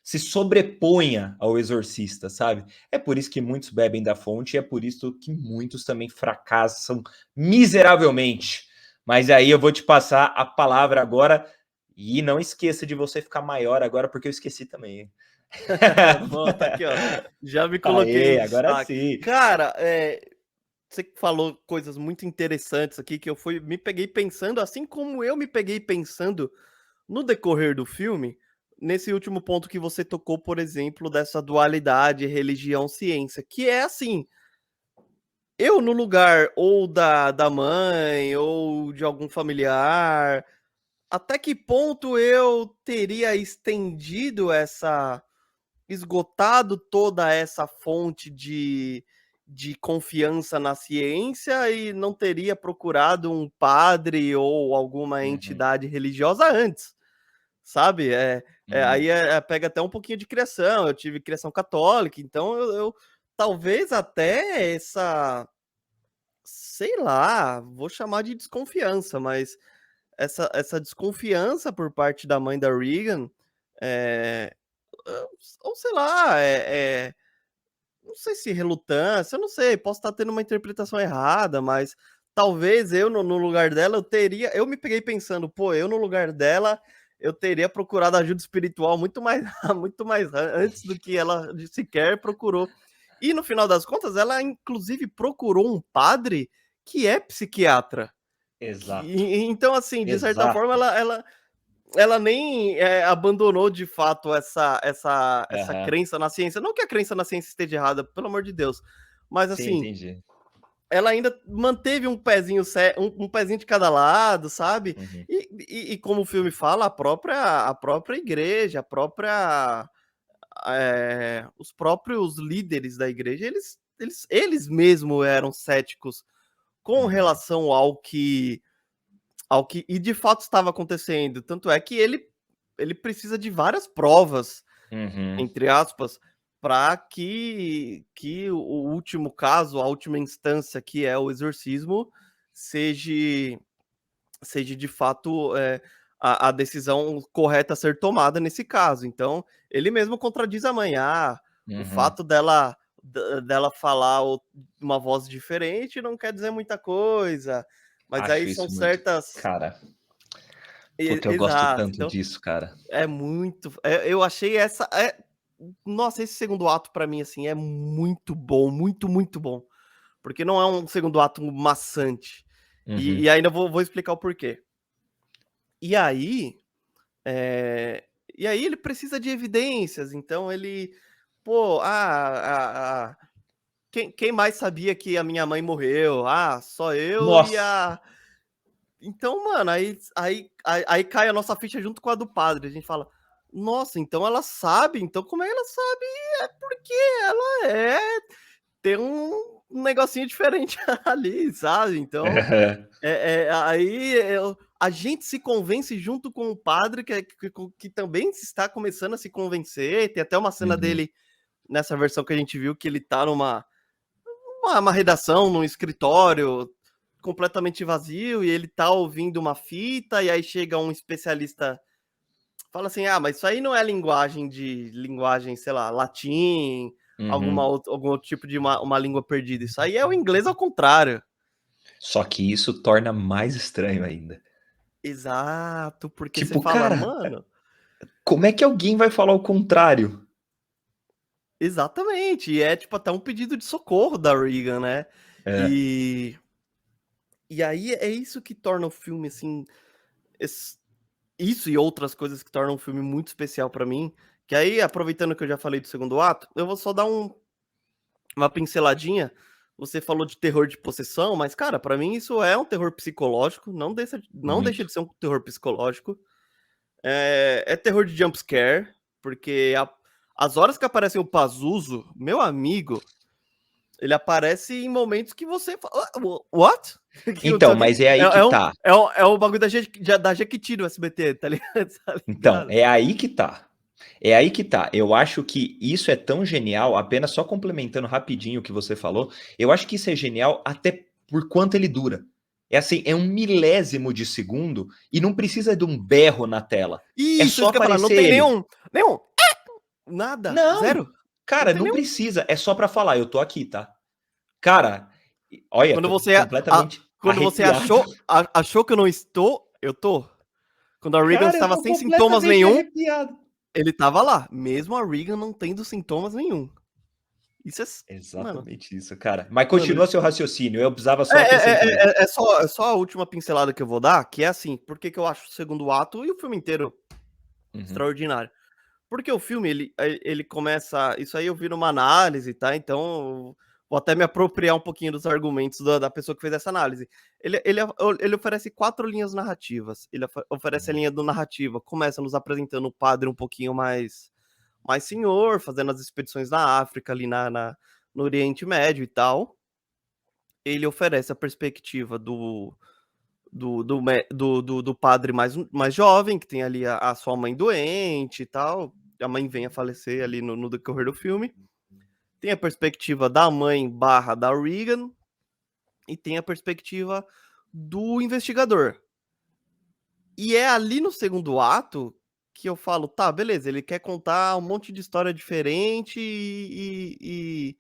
se sobreponha ao Exorcista, sabe? É por isso que muitos bebem da fonte e é por isso que muitos também fracassam miseravelmente. Mas aí eu vou te passar a palavra agora e não esqueça de você ficar maior agora, porque eu esqueci também. Bom, tá aqui, ó. Já me coloquei em Agora destaque. sim. Cara, você falou coisas muito interessantes aqui que me peguei pensando, assim como eu me peguei pensando no decorrer do filme, nesse último ponto que você tocou, por exemplo, dessa dualidade religião-ciência, que é assim, eu no lugar ou da mãe ou de algum familiar, até que ponto eu teria esgotado toda essa fonte de confiança na ciência e não teria procurado um padre ou alguma entidade religiosa antes, sabe? Aí pega até um pouquinho de criação. Eu tive criação católica, então eu talvez até sei lá, vou chamar de desconfiança, mas essa desconfiança por parte da mãe da Regan, é, ou sei lá, não sei se relutância, eu não sei, posso estar tendo uma interpretação errada, mas talvez eu no lugar dela eu me peguei pensando, pô, eu no lugar dela eu teria procurado ajuda espiritual muito mais muito mais antes do que ela sequer procurou. E no final das contas, ela inclusive procurou um padre que é psiquiatra. Exato. Então, assim, de certa forma, Exato. ela nem abandonou de fato essa Aham. crença na ciência. Não que a crença na ciência esteja errada, pelo amor de Deus, mas Sim, assim, entendi. ela ainda manteve um pezinho, um pezinho de cada lado, sabe? Uhum. E como o filme fala, a própria igreja, os próprios líderes da igreja, eles mesmos eram céticos com Uhum. relação ao que de fato estava acontecendo. Tanto é que ele precisa de várias provas, Uhum. entre aspas, para que o último caso, a última instância, que é o exorcismo, seja de fato a decisão correta a ser tomada nesse caso. Então, ele mesmo contradiz a mãe. O Uhum. fato dela falar uma voz diferente não quer dizer muita coisa. Mas Acho aí são isso muito certas. cara, puta, eu gosto Exato. tanto Então, disso, cara. é muito. Eu achei nossa, esse segundo ato pra mim assim é muito bom, muito, muito bom, porque não é um segundo ato maçante. E Uhum. ainda vou explicar o porquê. E aí, eh, e aí ele precisa de evidências, então ele, pô, quem mais sabia que a minha mãe morreu? Só eu e Nossa! a Então, mano, aí cai a nossa ficha junto com a do padre. A gente fala: "Nossa, então ela sabe, então como é que ela sabe? É porque ela tem um negocinho diferente ali, sabe?". Então, aí a gente se convence junto com o padre que também está começando a se convencer. Tem até uma cena Uhum. dele, nessa versão que a gente viu, que ele tá uma redação, num escritório completamente vazio, e ele tá ouvindo uma fita, e aí chega um especialista, fala assim: mas isso aí não é linguagem, sei lá, latim, Uhum. algum outro tipo de uma língua perdida. Isso aí é o inglês ao contrário. Só que isso torna mais estranho ainda. Exato, porque você Tipo, fala: cara, "Mano". como é que alguém vai falar o contrário? Exatamente, e é tipo até um pedido de socorro da Regan, né. É. E aí é isso que torna o filme, assim, es isso e outras coisas que tornam o filme muito especial pra mim, que aí, aproveitando que eu já falei do segundo ato, eu vou só dar uma pinceladinha. Você falou de terror de possessão, mas, cara, pra mim isso é um terror psicológico, não deixa Muito. de ser um terror psicológico. É terror de jump scare, porque as horas que aparece o Pazuzu, meu amigo, ele aparece em momentos que você fala: What? Que Então, aconteceu aqui?". mas é aí que tá. É o bagulho da Jequiti do SBT, tá ligado? Tá Então, ligado? é aí que tá. É aí que tá. Eu acho que isso é tão genial, apenas só complementando rapidinho o que você falou, eu acho que isso é genial até por quanto ele dura. É assim, é um milésimo de segundo e não precisa de um berro na tela. É Isso, só isso que eu ia falar, não aparecer tem ele. nenhum nada, Não, zero. Não cara, tem não nenhum. precisa. É só pra falar, eu tô aqui, tá? Cara, olha, Quando tô você a completamente quando você arrepiado. achou que eu não estou, eu tô. Quando a Regan Cara, eu estava tô sem sintomas completamente nenhum, arrepiado. ele estava lá, mesmo a Regan não tendo sintomas nenhum. Isso é s mano Exatamente isso, cara. Mas mano, continua seu raciocínio, eu precisava é só acrescentar isso. é só a última pincelada que eu vou dar, que é assim, por que que eu acho o segundo ato e o filme inteiro Uhum. extraordinário? Porque o filme ele começa, isso aí eu vi numa análise, tá, então vou até me apropriar um pouquinho dos argumentos da pessoa que fez essa análise. Ele oferece 4 linhas narrativas, ele oferece a Uhum. linha do narrativa, começa nos apresentando o padre um pouquinho mais senhor, fazendo as expedições na África, ali no Oriente Médio e tal. Ele oferece a perspectiva do padre mais jovem, que tem ali a sua mãe doente e tal. A mãe vem a falecer ali no decorrer do filme. Tem a perspectiva da mãe barra da Regan e tem a perspectiva do investigador. E é ali no segundo ato que eu falo, tá, beleza, ele quer contar um monte de história diferente e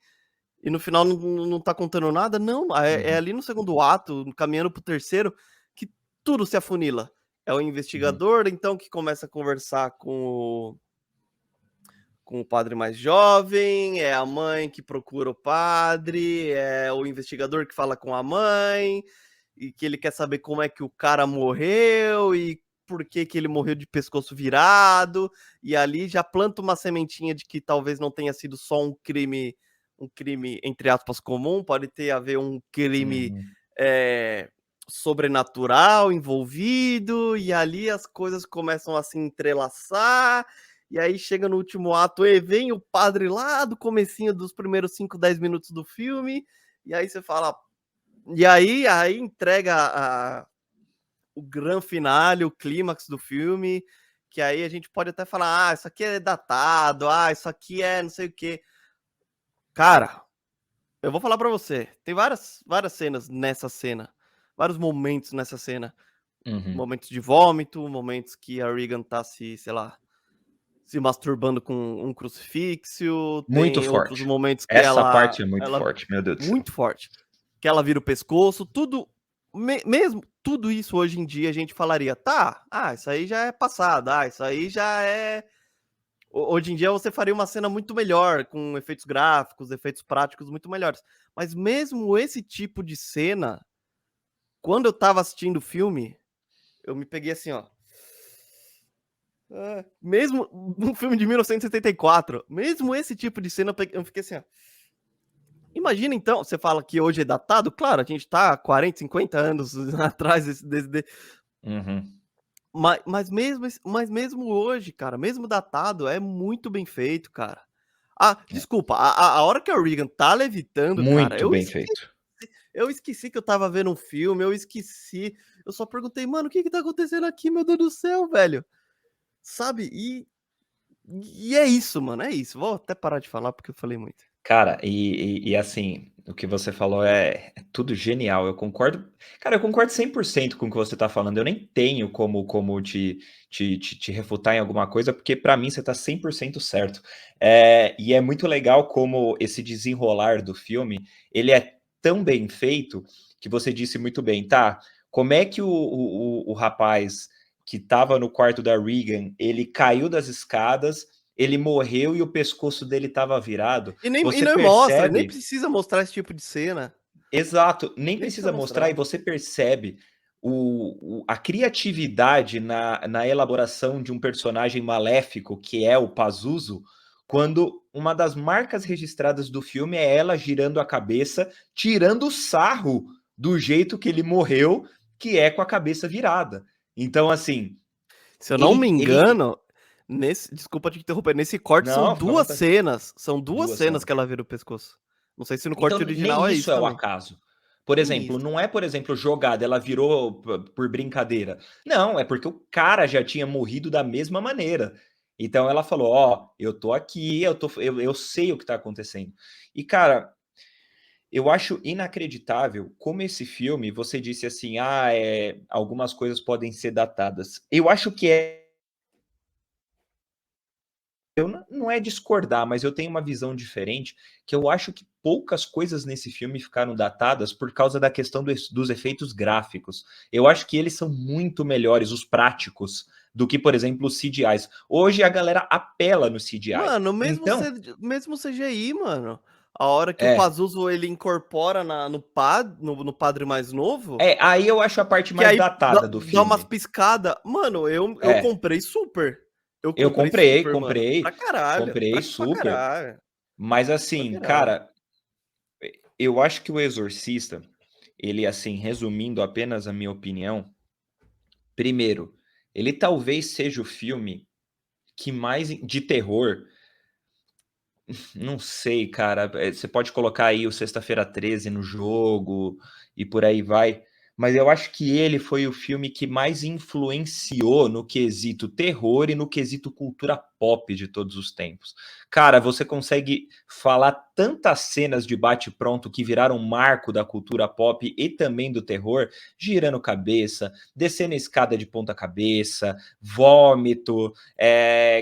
no final não tá contando nada. Não, é Uhum. ali no segundo ato, caminhando pro terceiro, que tudo se afunila. É o Uhum. investigador, então, que começa a conversar com o padre mais jovem, é a mãe que procura o padre, é o investigador que fala com a mãe, e que ele quer saber como é que o cara morreu e por que que ele morreu de pescoço virado, e ali já planta uma sementinha de que talvez não tenha sido só um crime entre aspas comum, pode ter a ver um crime Uhum. é, sobrenatural envolvido, e ali as coisas começam a se entrelaçar, e aí chega no último ato e vem o padre lá do comecinho dos primeiros 5, 10 minutos do filme, e aí você fala, e aí entrega o grande finale, o clímax do filme, que aí a gente pode até falar, ah, isso aqui é datado, ah, isso aqui é não sei o quê. Cara, eu vou falar pra você, tem várias cenas nessa cena, vários momentos nessa cena, Uhum. momentos de vômito, momentos que a Regan tá sei lá, se masturbando com um crucifixo, Muito tem outros forte. momentos que Essa ela parte é muito ela forte, meu Deus do céu. muito forte, que ela vira o pescoço, tudo mesmo tudo isso hoje em dia a gente falaria: "Tá, isso aí já é passado, isso aí já é". Hoje em dia você faria uma cena muito melhor, com efeitos gráficos, efeitos práticos muito melhores. Mas mesmo esse tipo de cena, quando eu estava assistindo o filme, eu me peguei assim, ó. Mesmo um filme de 1974, mesmo esse tipo de cena, eu fiquei assim, ó. Imagina então, você fala que hoje é datado, claro, a gente tá 40, 50 anos atrás Uhum. mas mesmo hoje, cara, mesmo datado, é muito bem feito, cara. É. Desculpa, a hora que a Regan tá levitando, cara, Muito bem feito. eu esqueci que eu estava vendo um filme, eu esqueci, eu só perguntei: "Mano, o que que tá acontecendo aqui, meu Deus do céu, velho?". Sabe, e é isso, mano, é isso. Vou até parar de falar, porque eu falei muito. Cara, e assim, o que você falou é tudo genial, eu concordo, cara, eu concordo 100% com o que você tá falando, eu nem tenho como te refutar em alguma coisa, porque pra mim você tá 100% certo. E é muito legal como esse desenrolar do filme, ele é tão bem feito, que você disse muito bem, tá, como é que o rapaz que estava no quarto da Regan, ele caiu das escadas, ele morreu e o pescoço dele estava virado. E Você não mostra, nem percebe precisa mostrar esse tipo de cena, exato, nem nem precisa precisa mostrar e mostrar. você percebe a criatividade na elaboração de um personagem maléfico, que é o Pazuzu, quando uma das marcas registradas do filme é ela girando a cabeça, tirando sarro do jeito que ele morreu, que é com a cabeça virada. Então, assim, Se eu não me ele engano, nesse desculpa te interromper, nesse corte não, fica à vontade. são 2 2 cenas cenas. que ela vira o pescoço. Não sei se no Então, corte original nem é isso isso é o também. acaso. Por Nem exemplo, isso. não é, por exemplo, jogada, ela virou por brincadeira. Não, é porque o cara já tinha morrido da mesma maneira. Então ela falou, ó, eu tô aqui, eu sei o que tá acontecendo. E, cara, eu acho inacreditável como esse filme, você disse assim, algumas coisas podem ser datadas. Eu acho que não é discordar, mas eu tenho uma visão diferente, que eu acho que poucas coisas nesse filme ficaram datadas por causa da questão dos efeitos gráficos. Eu acho que eles são muito melhores, os práticos, do que, por exemplo, os CGIs. Hoje a galera apela no CGI. Mano, Então, mesmo CGI, mano. A hora que o é, Pazuzu ele incorpora no padre mais novo, aí eu acho a parte que mais aí datada do dá umas filme. piscadas. Mano, eu É, comprei super. Eu eu comprei super, mano. comprei, comprei Pra super. caralho. Mas Pra assim, caralho. cara, eu acho que o Exorcista, ele assim, resumindo apenas a minha opinião, primeiro, ele talvez seja o filme que mais de terror, não sei, cara, você pode colocar aí o Sexta-feira 13 no jogo e por aí vai, mas eu acho que ele foi o filme que mais influenciou no quesito terror e no quesito cultura pop de todos os tempos. Cara, você consegue falar tantas cenas de bate-pronto que viraram marco da cultura pop e também do terror, girando cabeça, descendo a escada de ponta cabeça, vômito,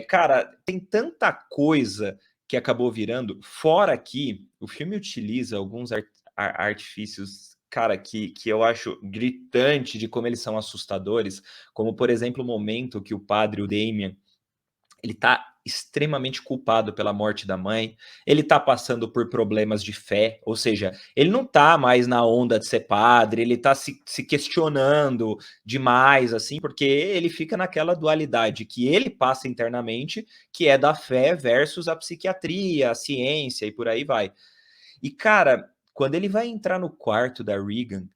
cara, tem tanta coisa que acabou virando. Fora que o filme utiliza alguns artifícios, cara, que eu acho gritante de como eles são assustadores, como, por exemplo, o momento que o padre, o Damien, ele tá extremamente culpado pela morte da mãe, ele tá passando por problemas de fé, ou seja, ele não tá mais na onda de ser padre, ele tá se questionando demais, assim, porque ele fica naquela dualidade que ele passa internamente, que é da fé versus a psiquiatria, a ciência e por aí vai. E, cara, quando ele vai entrar no quarto da Regan,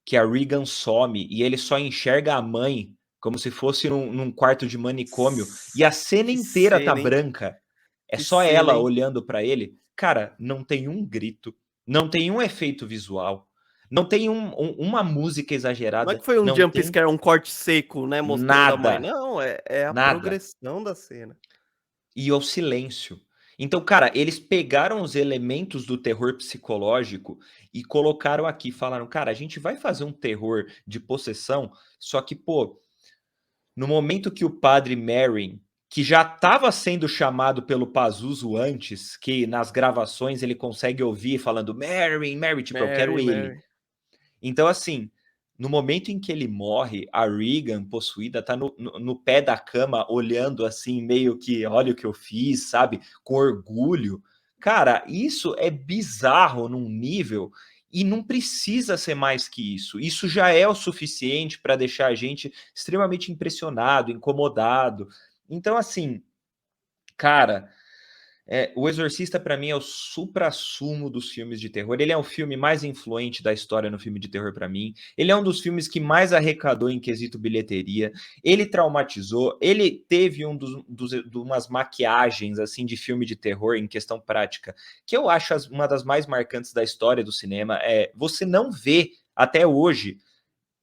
que a Regan some e ele só enxerga a mãe como se fosse num quarto de manicômio e a cena Que inteira tá cena, hein? branca, é Que só cena, ela hein? olhando pra ele. Cara, não tem um grito, não tem um efeito visual, não tem uma música Não é exagerada, que foi um não jump tem scare, um corte seco, né, mostrando a mãe. nada, Não, é a nada. progressão da cena. E ao silêncio. Então, cara, eles pegaram os elementos do terror psicológico e colocaram aqui, falaram, cara, a gente vai fazer um terror de possessão, só que, pô, no momento que o padre Merrin, que já estava sendo chamado pelo Pazuzu antes, que nas gravações ele consegue ouvir falando Merrin, Merrin, tipo, eu quero Mary, ele. Mary. Então, assim, no momento em que ele morre, a Regan, possuída, tá no pé da cama, olhando assim, meio que, olha o que eu fiz, sabe? Com orgulho. Cara, isso é bizarro num nível e não precisa ser mais que isso. Isso já é o suficiente para deixar a gente extremamente impressionado, incomodado. Então, assim, cara, o Exorcista, para mim, é o suprassumo dos filmes de terror. Ele é o filme mais influente da história no filme de terror para mim. Ele é um dos filmes que mais arrecadou em quesito bilheteria. Ele traumatizou. Ele teve de umas maquiagens assim de filme de terror em questão prática, que eu acho uma das mais marcantes da história do cinema. Você não vê até hoje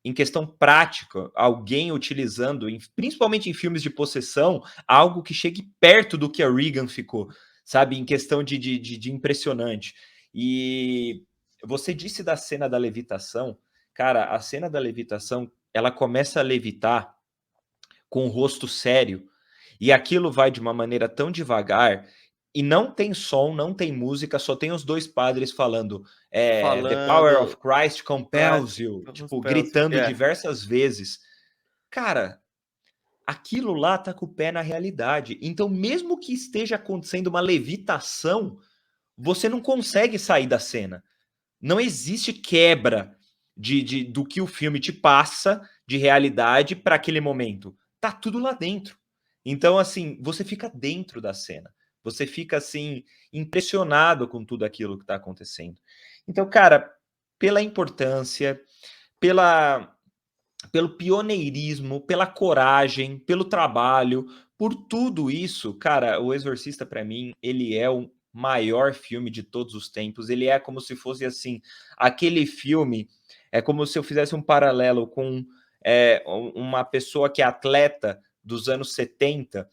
em questão prática, alguém utilizando, principalmente em filmes de possessão, algo que chegue perto do que a Regan ficou, sabe? Em questão de impressionante. E você disse da cena da levitação, cara, a cena da levitação, ela começa a levitar com o rosto sério, e aquilo vai de uma maneira tão devagar, e não tem som, não tem música, só tem os dois padres falando, The power of Falando Christ Christ compels you, tipo, Gospels. gritando É. diversas vezes. Cara, aquilo lá tá com o pé na realidade. Então, mesmo que esteja acontecendo uma levitação, você não consegue sair da cena. Não existe quebra do que o filme te passa de realidade para aquele momento. Tá tudo lá dentro. Então, assim, você fica dentro da cena. Você fica, assim, impressionado com tudo aquilo que está acontecendo. Então, cara, pela importância, pela, pelo pioneirismo, pela coragem, pelo trabalho, por tudo isso, cara, O Exorcista, para mim, ele é o maior filme de todos os tempos. Ele é como se fosse, assim, aquele filme, é como se eu fizesse um paralelo com uma pessoa que é atleta dos anos 70,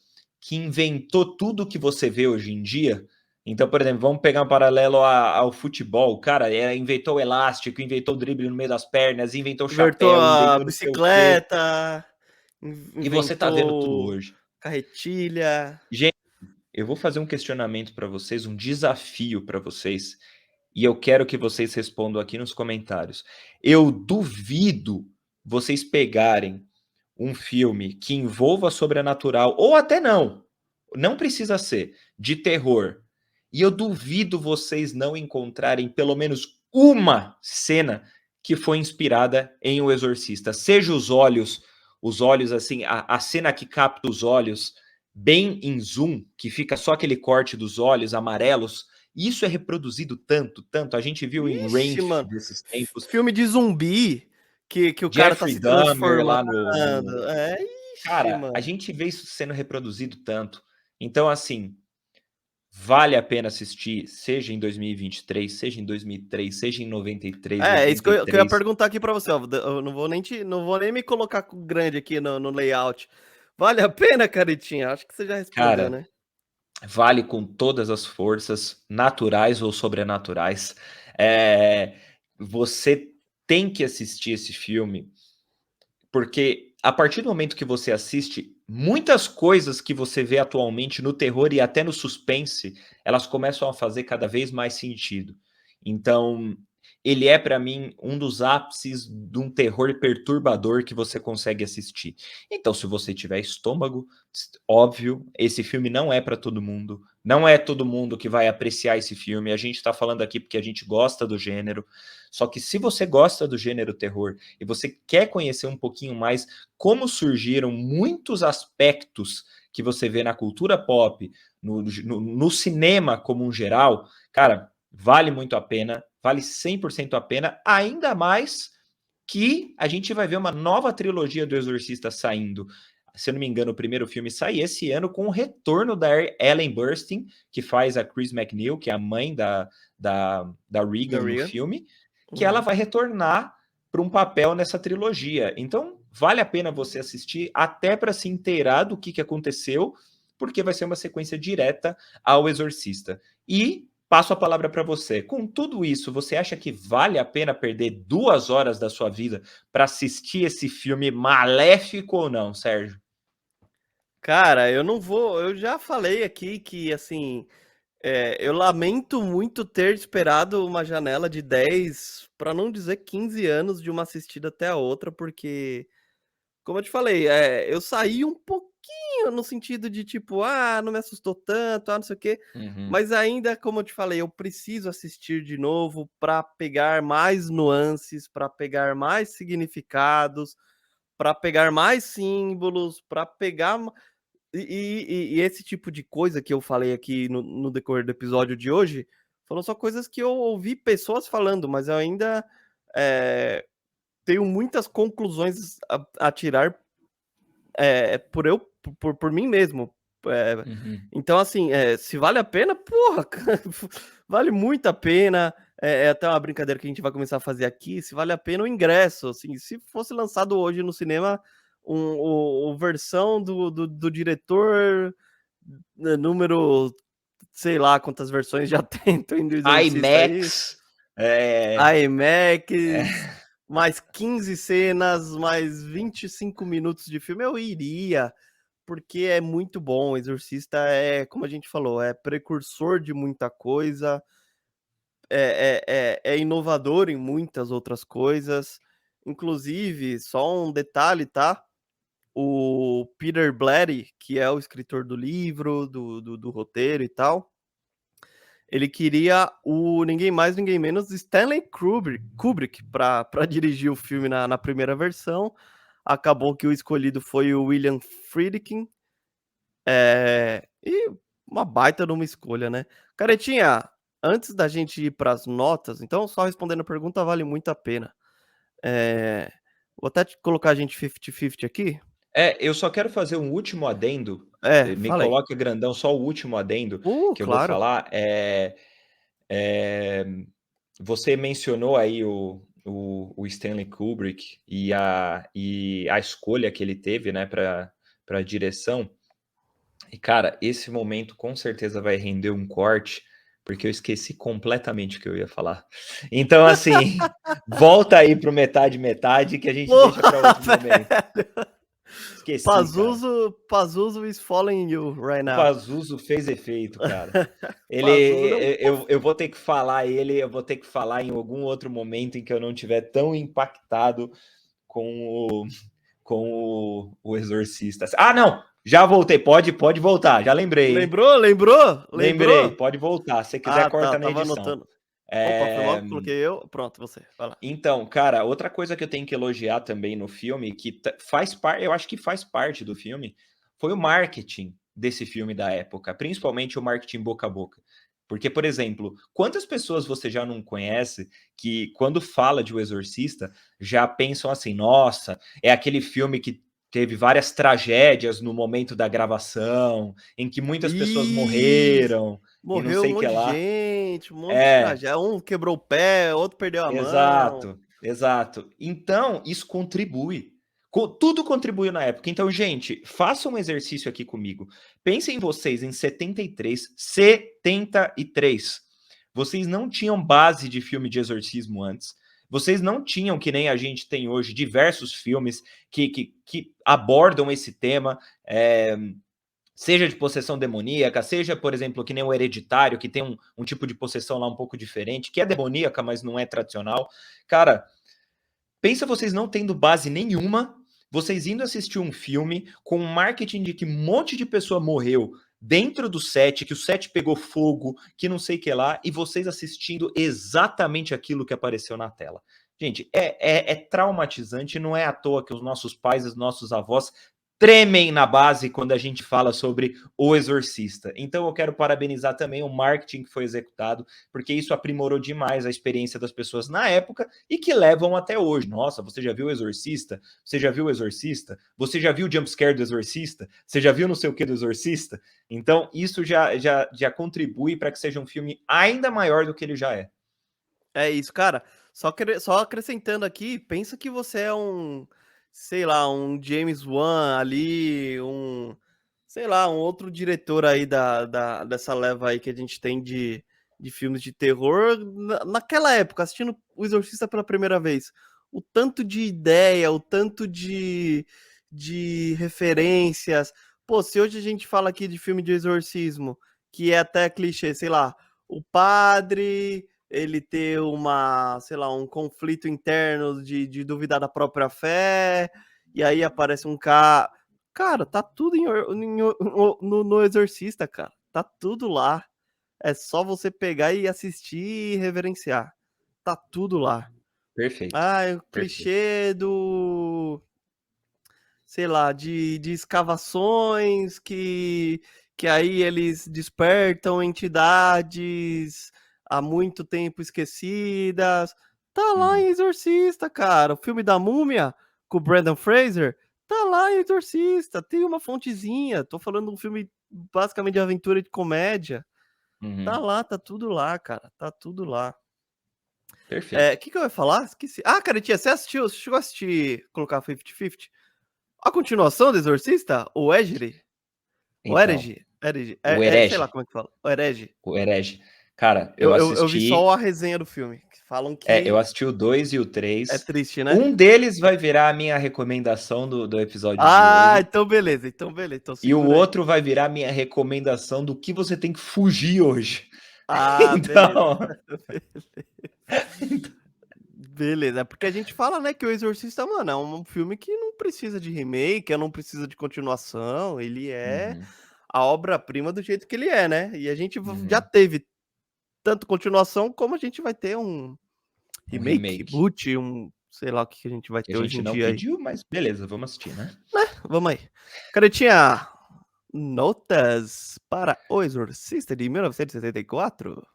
que inventou tudo que você vê hoje em dia. Então, por exemplo, vamos pegar um paralelo ao futebol. O cara inventou o elástico, inventou o drible no meio das pernas, inventou o Inventou chapéu, a inventou não sei o quê. bicicleta, E você tá vendo tudo inventou hoje. carretilha. Gente, eu vou fazer um questionamento para vocês, um desafio para vocês, e eu quero que vocês respondam aqui nos comentários. Eu duvido vocês pegarem um filme que envolva sobrenatural, ou até não precisa ser, de terror. E eu duvido vocês não encontrarem pelo menos uma cena que foi inspirada em O Exorcista. Seja os olhos assim, a cena que capta os olhos bem em zoom, que fica só aquele corte dos olhos amarelos. Isso é reproduzido tanto, tanto. A gente viu em Ixi, Range mano. desses tempos. Filme de zumbi que o cara tá Jeffrey se Dahmer transformando. lá no. É, ixi, Cara, a mano. gente vê isso sendo reproduzido tanto. Então, assim, vale a pena assistir, seja em 2023, seja em 2003, seja em 93, É isso que eu ia 83. perguntar aqui pra você, ó. Eu não vou nem me colocar grande aqui no layout. Vale a pena, Caritinha? Acho que você já respondeu, Cara, né? vale com todas as forças, naturais ou sobrenaturais. Você tem que assistir esse filme, porque a partir do momento que você assiste, muitas coisas que você vê atualmente no terror e até no suspense, elas começam a fazer cada vez mais sentido. Então, ele é para mim um dos ápices de um terror perturbador que você consegue assistir. Então, se você tiver estômago, óbvio, esse filme não é para todo mundo. Não é todo mundo que vai apreciar esse filme. A gente está falando aqui porque a gente gosta do gênero. Só que se você gosta do gênero terror e você quer conhecer um pouquinho mais como surgiram muitos aspectos que você vê na cultura pop, no cinema como um geral, cara, vale muito a pena, vale 100% a pena, ainda mais que a gente vai ver uma nova trilogia do Exorcista saindo. Se eu não me engano, o primeiro filme sai esse ano com o retorno da Ellen Burstyn, que faz a Chris McNeil, que é a mãe da Regan no filme, que ela vai retornar para um papel nessa trilogia. Então, vale a pena você assistir, até para se inteirar do que aconteceu, porque vai ser uma sequência direta ao Exorcista. E passo a palavra para você. Com tudo isso, você acha que vale a pena perder 2 horas da sua vida para assistir esse filme maléfico ou não, Sérgio? Cara, eu não vou. Eu já falei aqui que, assim, eu lamento muito ter esperado uma janela de 10, para não dizer 15 anos de uma assistida até a outra, porque, como eu te falei, eu saí um pouquinho no sentido de tipo, não me assustou tanto, não sei o quê, Uhum. mas ainda, como eu te falei, eu preciso assistir de novo para pegar mais nuances, para pegar mais significados, para pegar mais símbolos, para pegar. E esse tipo de coisa que eu falei aqui no decorrer do episódio de hoje, foram só coisas que eu ouvi pessoas falando, mas eu ainda tenho muitas conclusões a tirar por mim mesmo. Uhum. Então, assim, se vale a pena, porra, vale muito a pena. É até uma brincadeira que a gente vai começar a fazer aqui. Se vale a pena o ingresso, assim, se fosse lançado hoje no cinema o versão do diretor número, sei lá quantas versões já tem do Exorcista aí, IMAX. É, IMAX, mais 15 cenas, mais 25 minutos de filme, eu iria, porque é muito bom. Exorcista como a gente falou, é precursor de muita coisa, é inovador em muitas outras coisas. Inclusive, só um detalhe, tá? O Peter Blatty, que é o escritor do livro, do roteiro e tal, ele queria o ninguém mais, ninguém menos Stanley Kubrick para dirigir o filme na primeira versão. Acabou que o escolhido foi o William Friedkin. E uma baita de uma escolha, né? Caretinha, antes da gente ir para as notas, então só respondendo a pergunta, vale muito a pena. Vou até colocar a gente 50-50 aqui. eu só quero fazer um último adendo. Me Fala aí. coloca grandão, só o último adendo que eu vou Claro. falar. É, você mencionou aí o Stanley Kubrick e a escolha que ele teve, né, para a direção. E, cara, esse momento com certeza vai render um corte, porque eu esqueci completamente o que eu ia falar. Então, assim, volta aí pro metade, metade, que a gente deixa para Porra, outro momento. velho! Esqueci, cara. Pazuzu is following you right O now. Pazuzu fez efeito, cara. Ele, Pazuzu é um eu vou ter que falar ele, eu vou ter que falar em algum outro momento em que eu não tiver tão impactado com o Exorcista. Ah, não! Já voltei, pode voltar, já lembrei, hein? lembrou? Lembrou? Lembrei, Lembrou? pode voltar. Se você quiser, Ah, tá, corta eu na tava edição. anotando. Opa, foi mal que coloquei eu. Pronto, você, vai lá. Então, cara, outra coisa que eu tenho que elogiar também no filme, que faz parte, eu acho que faz parte do filme, foi o marketing desse filme da época, principalmente o marketing boca a boca. Porque, por exemplo, quantas pessoas você já não conhece que, quando fala de O Exorcista, já pensam assim: nossa, é aquele filme que teve várias tragédias no momento da gravação, em que muitas pessoas Ih, morreram e não morreu um sei o que monte de lá. gente, um monte de É, tragédia. Um quebrou o pé, outro perdeu a mão. exato, exato. Então, isso contribui. Tudo contribuiu na época. Então, gente, façam um exercício aqui comigo. Pensem vocês em 73, 73. Vocês não tinham base de filme de exorcismo antes. Vocês não tinham, que nem a gente tem hoje, diversos filmes que abordam esse tema. Seja de possessão demoníaca, seja, por exemplo, que nem o Hereditário, que tem um tipo de possessão lá um pouco diferente, que é demoníaca, mas não é tradicional. Cara, pensa vocês não tendo base nenhuma, vocês indo assistir um filme com um marketing de que um monte de pessoa morreu dentro do set, que o set pegou fogo, que não sei o que lá, e vocês assistindo exatamente aquilo que apareceu na tela. Gente, é traumatizante, não é à toa que os nossos pais e os nossos avós tremem na base quando a gente fala sobre O Exorcista. Então eu quero parabenizar também o marketing que foi executado, porque isso aprimorou demais a experiência das pessoas na época e que levam até hoje. Nossa, você já viu o Exorcista? Você já viu o Exorcista? Você já viu o jumpscare do Exorcista? Você já viu não sei o que do Exorcista? Então isso já contribui para que seja um filme ainda maior do que ele já é. É isso, cara. Só acrescentando aqui, pensa que você é sei lá, um James Wan ali, sei lá, um outro diretor aí dessa leva aí que a gente tem de filmes de terror. Naquela época, assistindo O Exorcista pela primeira vez, o tanto de ideia, o tanto de referências. Pô, se hoje a gente fala aqui de filme de exorcismo, que é até clichê, sei lá, o padre ele ter sei lá, um conflito interno de duvidar da própria fé, e aí aparece um cara. Cara, tá tudo no Exorcista, cara. Tá tudo lá. É só você pegar e assistir e reverenciar. Tá tudo lá. Perfeito. Ah, o Perfeito. clichê sei lá, de escavações que aí eles despertam entidades há muito tempo esquecidas. Tá lá Uhum. em Exorcista, cara. O filme da Múmia com o Brandon Fraser tá lá em Exorcista. Tem uma fontezinha. Tô falando de um filme basicamente de aventura e de comédia. Tá Uhum. lá, tá tudo lá, cara. Tá tudo lá. Perfeito. Que eu ia falar? Esqueci. Ah, Caretinha, você assistiu? Você chegou a assistir colocar 50-50? A continuação do Exorcista? O Egere? O Então, Herege? Herege. o Sei lá Herege, como é que fala. O Herege. o Herege. Cara, Eu vi só a resenha do filme. Que falam eu que assisti o 2 e o é 3. triste, né? Um deles vai virar a minha recomendação do episódio de Ah, hoje. então beleza. Então beleza. Então E o segura aí. outro vai virar a minha recomendação do que você tem que fugir hoje. Ah, beleza. Então, Beleza. É porque a gente fala, né, que o Exorcista, mano, é um filme que não precisa de remake, não precisa de continuação. Ele é uhum, a obra-prima do jeito que ele é, né? E a gente já uhum. teve tanto continuação como a gente vai ter um Um remake, remake. reboot, sei lá o que a gente vai Que a ter hoje gente em não dia aí. pediu, mas beleza, vamos assistir, né? Vamos aí. Caretinha, notas para O Exorcista de 1974?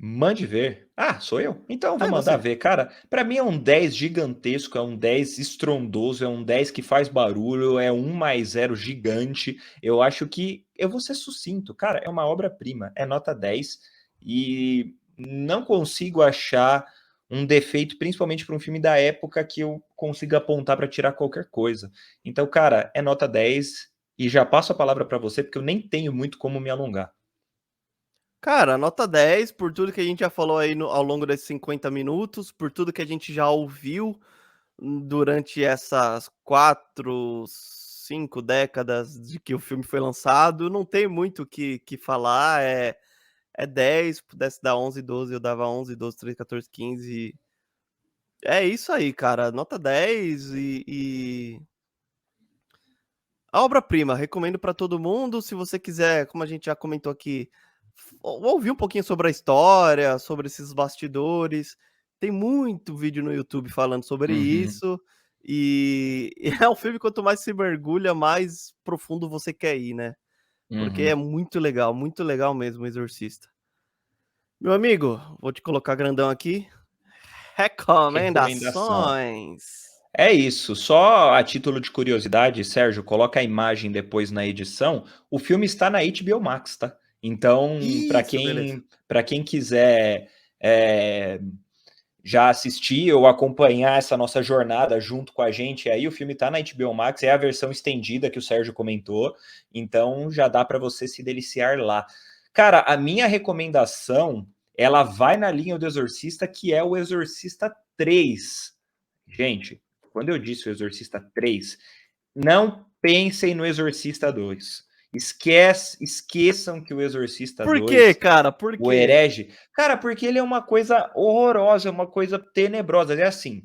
Mande ver. Ah, sou eu? Então vou É mandar você. ver. Cara, pra mim é um 10 gigantesco, é um 10 estrondoso, é um 10 que faz barulho, é um mais zero gigante. Eu acho que eu vou ser sucinto. Cara, é uma obra-prima, é nota 10 e não consigo achar um defeito, principalmente para um filme da época, que eu consiga apontar para tirar qualquer coisa. Então, cara, é nota 10. e já passo a palavra para você, porque eu nem tenho muito como me alongar. Cara, nota 10 por tudo que a gente já falou aí ao longo desses 50 minutos, por tudo que a gente já ouviu durante essas 4, 5 décadas de que o filme foi lançado. Não tem muito o que falar, é 10, pudesse dar 11, 12, eu dava 11, 12, 13, 14, 15. É isso aí, cara, nota 10 e a obra-prima, recomendo para todo mundo. Se você quiser, como a gente já comentou aqui, ouvir um pouquinho sobre a história, sobre esses bastidores, tem muito vídeo no YouTube falando sobre Uhum, isso. E é um filme, quanto mais se mergulha, mais profundo você quer ir, né? Porque é uhum. muito legal mesmo, o Exorcista. Meu amigo, vou te colocar grandão aqui. Recomendação. Recomendações. É isso, só a título de curiosidade, Sérgio, coloca a imagem depois na edição. O filme está na HBO Max, tá? Então, Isso, beleza. para quem quiser é, já assistir ou acompanhar essa nossa jornada junto com a gente, aí o filme está na HBO Max, é a versão estendida que o Sérgio comentou, então já dá para você se deliciar lá. Cara, a minha recomendação, ela vai na linha do Exorcista, que é o Exorcista 3. Gente, quando eu disse o Exorcista 3, não pensem no Exorcista 2. Esqueçam que o Exorcista Por quê, 2, cara? Por o quê? herege, cara, porque ele é uma coisa horrorosa, é uma coisa tenebrosa. É assim,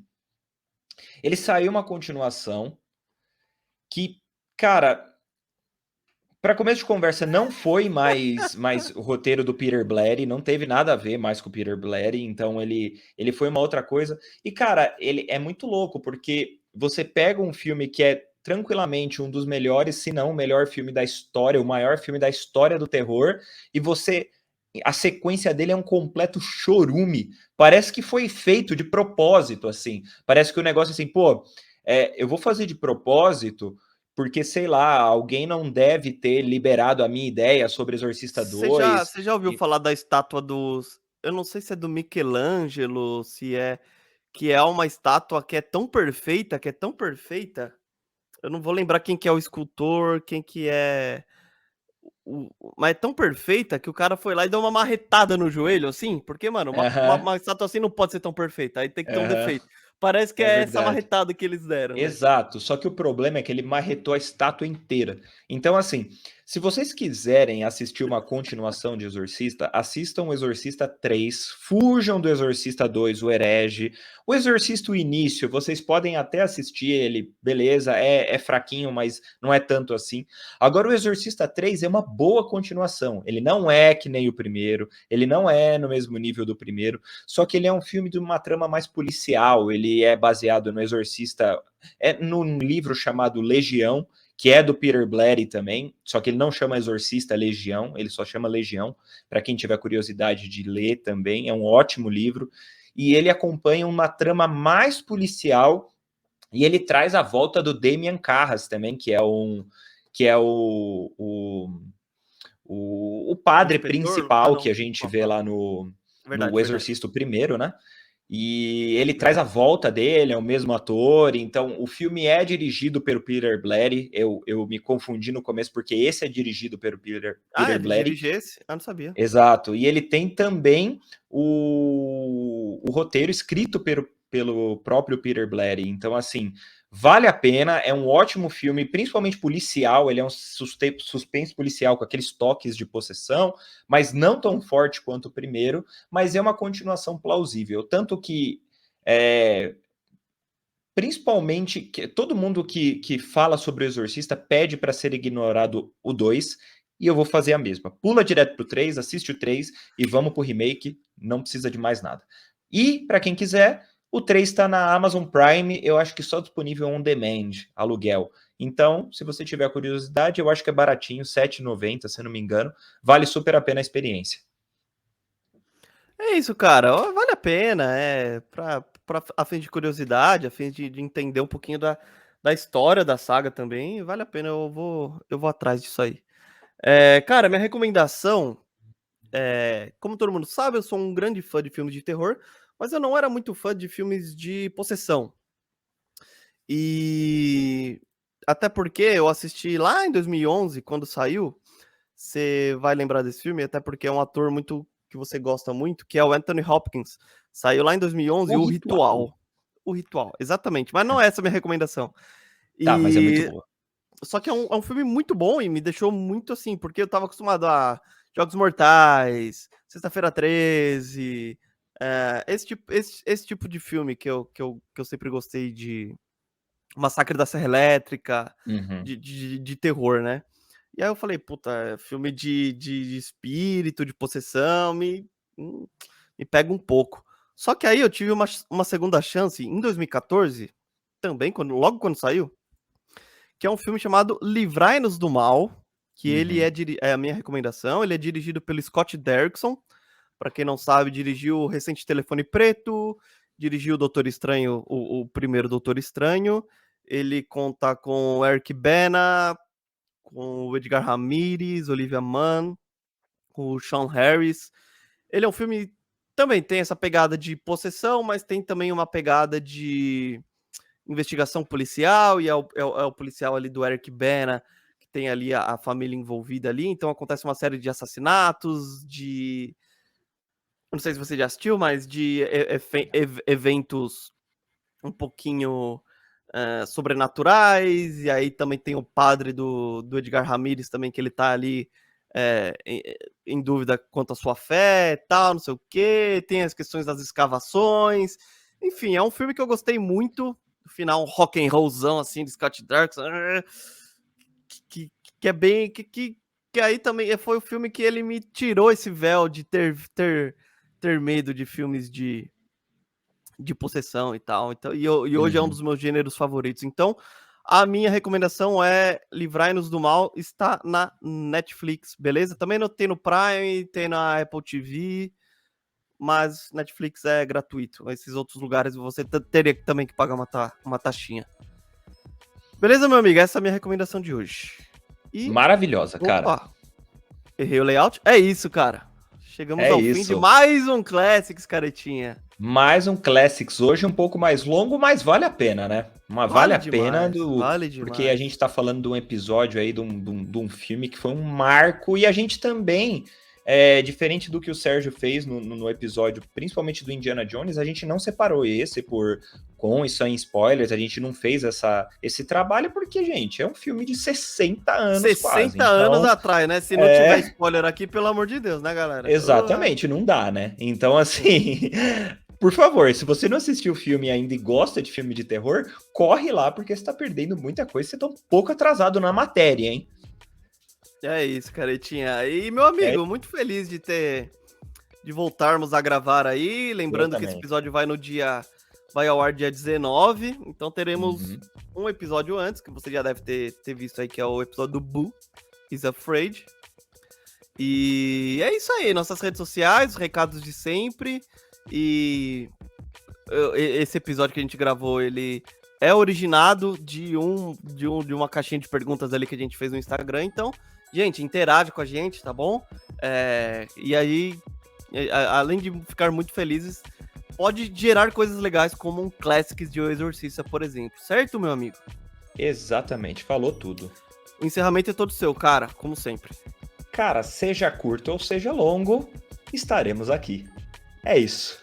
ele saiu uma continuação que, cara, para começo de conversa, não foi mais o roteiro do Peter Blatty, não teve nada a ver mais com o Peter Blatty, então ele foi uma outra coisa. E, cara, ele é muito louco, porque você pega um filme que é tranquilamente um dos melhores, se não o melhor filme da história, o maior filme da história do terror, e você. A sequência dele é um completo chorume. Parece que foi feito de propósito, assim. Parece que o negócio assim, pô, eu vou fazer de propósito porque, sei lá, alguém não deve ter liberado a minha ideia sobre Exorcista Você já 2. você já ouviu E, falar da estátua dos, eu não sei se é do Michelangelo, se é, que é uma estátua que é tão perfeita, que é tão perfeita, eu não vou lembrar quem que é o escultor, quem que é mas é tão perfeita que o cara foi lá e deu uma marretada no joelho, assim, porque, mano, aham, uma estátua assim não pode ser tão perfeita, aí tem que ter um aham, defeito. Parece que é é essa verdade. marretada que eles deram, né. Exato, só que o problema é que ele marretou a estátua inteira. Então, assim, se vocês quiserem assistir uma continuação de Exorcista, assistam o Exorcista 3, fujam do Exorcista 2, o Herege. O Exorcista, o início, vocês podem até assistir ele, beleza, é fraquinho, mas não é tanto assim. Agora, o Exorcista 3 é uma boa continuação. Ele não é que nem o primeiro, ele não é no mesmo nível do primeiro, só que ele é um filme de uma trama mais policial, ele é baseado no Exorcista num livro chamado Legião, que é do Peter Blatty também, só que ele não chama Exorcista Legião, ele só chama Legião, para quem tiver curiosidade de ler também, é um ótimo livro, e ele acompanha uma trama mais policial, e ele traz a volta do Damian Carras também, que é o O padre inspetor? Ah, principal que não. a gente vê Opa, lá verdade, no verdade, Exorcista primeiro, né? E ele traz a verdade. volta dele, é o mesmo ator. Então, o filme é dirigido pelo Peter Blatty. Eu me confundi no começo, porque esse é dirigido pelo Ah, Peter ele Blatty. dirige esse? Ah, não sabia. Exato. E ele tem também o roteiro escrito pelo próprio Peter Blatty. Então, assim, vale a pena. É um ótimo filme, principalmente policial. Ele é um suspense policial com aqueles toques de possessão, mas não tão forte quanto o primeiro. Mas é uma continuação plausível. Tanto que. É, principalmente, todo mundo que fala sobre o Exorcista pede para ser ignorado o 2, e eu vou fazer a mesma. Pula direto pro 3, assiste o 3 e vamos pro remake, não precisa de mais nada. E, para quem quiser, o 3 está na Amazon Prime, eu acho que só disponível on demand, aluguel. Então, se você tiver curiosidade, eu acho que é baratinho, R$ 7,90, se não me engano. Vale super a pena a experiência. É isso, cara, ó, vale a pena, pra a fim de curiosidade, a fim de entender um pouquinho da história da saga também, vale a pena, eu vou atrás disso aí. Cara, minha recomendação, como todo mundo sabe, eu sou um grande fã de filmes de terror, mas eu não era muito fã de filmes de possessão. E Até porque eu assisti lá em 2011, quando saiu. Você vai lembrar desse filme, até porque é um ator muito que você gosta muito, que é o Anthony Hopkins. Saiu lá em 2011, O O Ritual. Ritual. O Ritual, exatamente. Mas não é essa a minha recomendação. Tá, mas é muito E boa. só que é um filme muito bom e me deixou muito assim, porque eu tava acostumado a Jogos Mortais, Sexta-feira 13, esse tipo de filme que eu sempre gostei de Massacre da Serra Elétrica, Uhum. de terror, né? E aí eu falei, puta, filme de espírito, de possessão, me pega um pouco. Só que aí eu tive uma segunda chance em 2014, também, logo quando saiu, que é um filme chamado Livrai-nos do Mal, que ele Uhum. é a minha recomendação, ele é dirigido pelo Scott Derrickson, para quem não sabe, dirigiu o recente Telefone Preto, dirigiu o Doutor Estranho, o primeiro Doutor Estranho, ele conta com o Eric Bana, com o Edgar Ramirez, Olivia Munn, com o Sean Harris. Ele é um filme também tem essa pegada de possessão, mas tem também uma pegada de investigação policial, e é o policial ali do Eric Bana, que tem ali a família envolvida ali, então acontece uma série de assassinatos, não sei se você já assistiu, mas de eventos um pouquinho sobrenaturais, e aí também tem o padre do Edgar Ramirez também, que ele tá ali em dúvida quanto à sua fé, tal, não sei o quê, tem as questões das escavações, enfim, é um filme que eu gostei muito, no final, um rock and rollzão, assim, de Scott Derrickson, que é bem, que aí também foi o filme que ele me tirou esse véu de ter medo de filmes de possessão e tal. Então, e hoje é um Uhum. dos meus gêneros favoritos. Então, a minha recomendação é Livrai-nos do Mal, está na Netflix, beleza? Também não tem no Prime, tem na Apple TV, mas Netflix é gratuito. Esses outros lugares você teria também que pagar uma taxinha. Beleza, meu amigo? Essa é a minha recomendação de hoje. E, Maravilhosa, cara. opa, errei o layout? É isso, cara. Chegamos É ao fim de isso. mais um Classics, caretinha. Mais um Classics, hoje um pouco mais longo, mas vale a pena, né? Mas vale Vale a pena demais, vale porque a demais. gente tá falando de um episódio aí, de um filme que foi um marco, e a gente também, diferente do que o Sérgio fez no episódio, principalmente do Indiana Jones, a gente não separou esse com e sem spoilers, a gente não fez esse trabalho, porque, gente, é um filme de 60 anos quase. 60 anos Então, atrás, né? Se não tiver spoiler aqui, pelo amor de Deus, né, galera? exatamente, não dá, né? Então, assim, por favor, se você não assistiu o filme ainda e gosta de filme de terror, corre lá, porque você tá perdendo muita coisa, você tá um pouco atrasado na matéria, hein? É isso, caretinha. E, meu amigo, muito feliz de voltarmos a gravar aí. Eu Lembrando que esse também. episódio vai ao ar dia 19. Então teremos Uhum. um episódio antes, que você já deve ter visto aí, que é o episódio do Boo is Afraid. E é isso aí, nossas redes sociais, os recados de sempre. E esse episódio que a gente gravou, ele é originado de uma caixinha de perguntas ali que a gente fez no Instagram. Então, gente, interage com a gente, tá bom? E aí, além de ficar muito felizes, pode gerar coisas legais como um Classics de O Exorcista, por exemplo. Certo, meu amigo? Exatamente, falou tudo. O encerramento é todo seu, cara, como sempre. Cara, seja curto ou seja longo, estaremos aqui. É isso.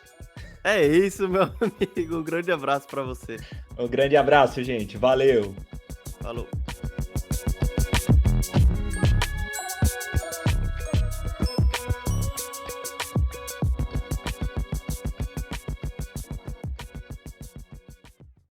É isso, meu amigo. Um grande abraço pra você. Um grande abraço, gente. Valeu. Falou.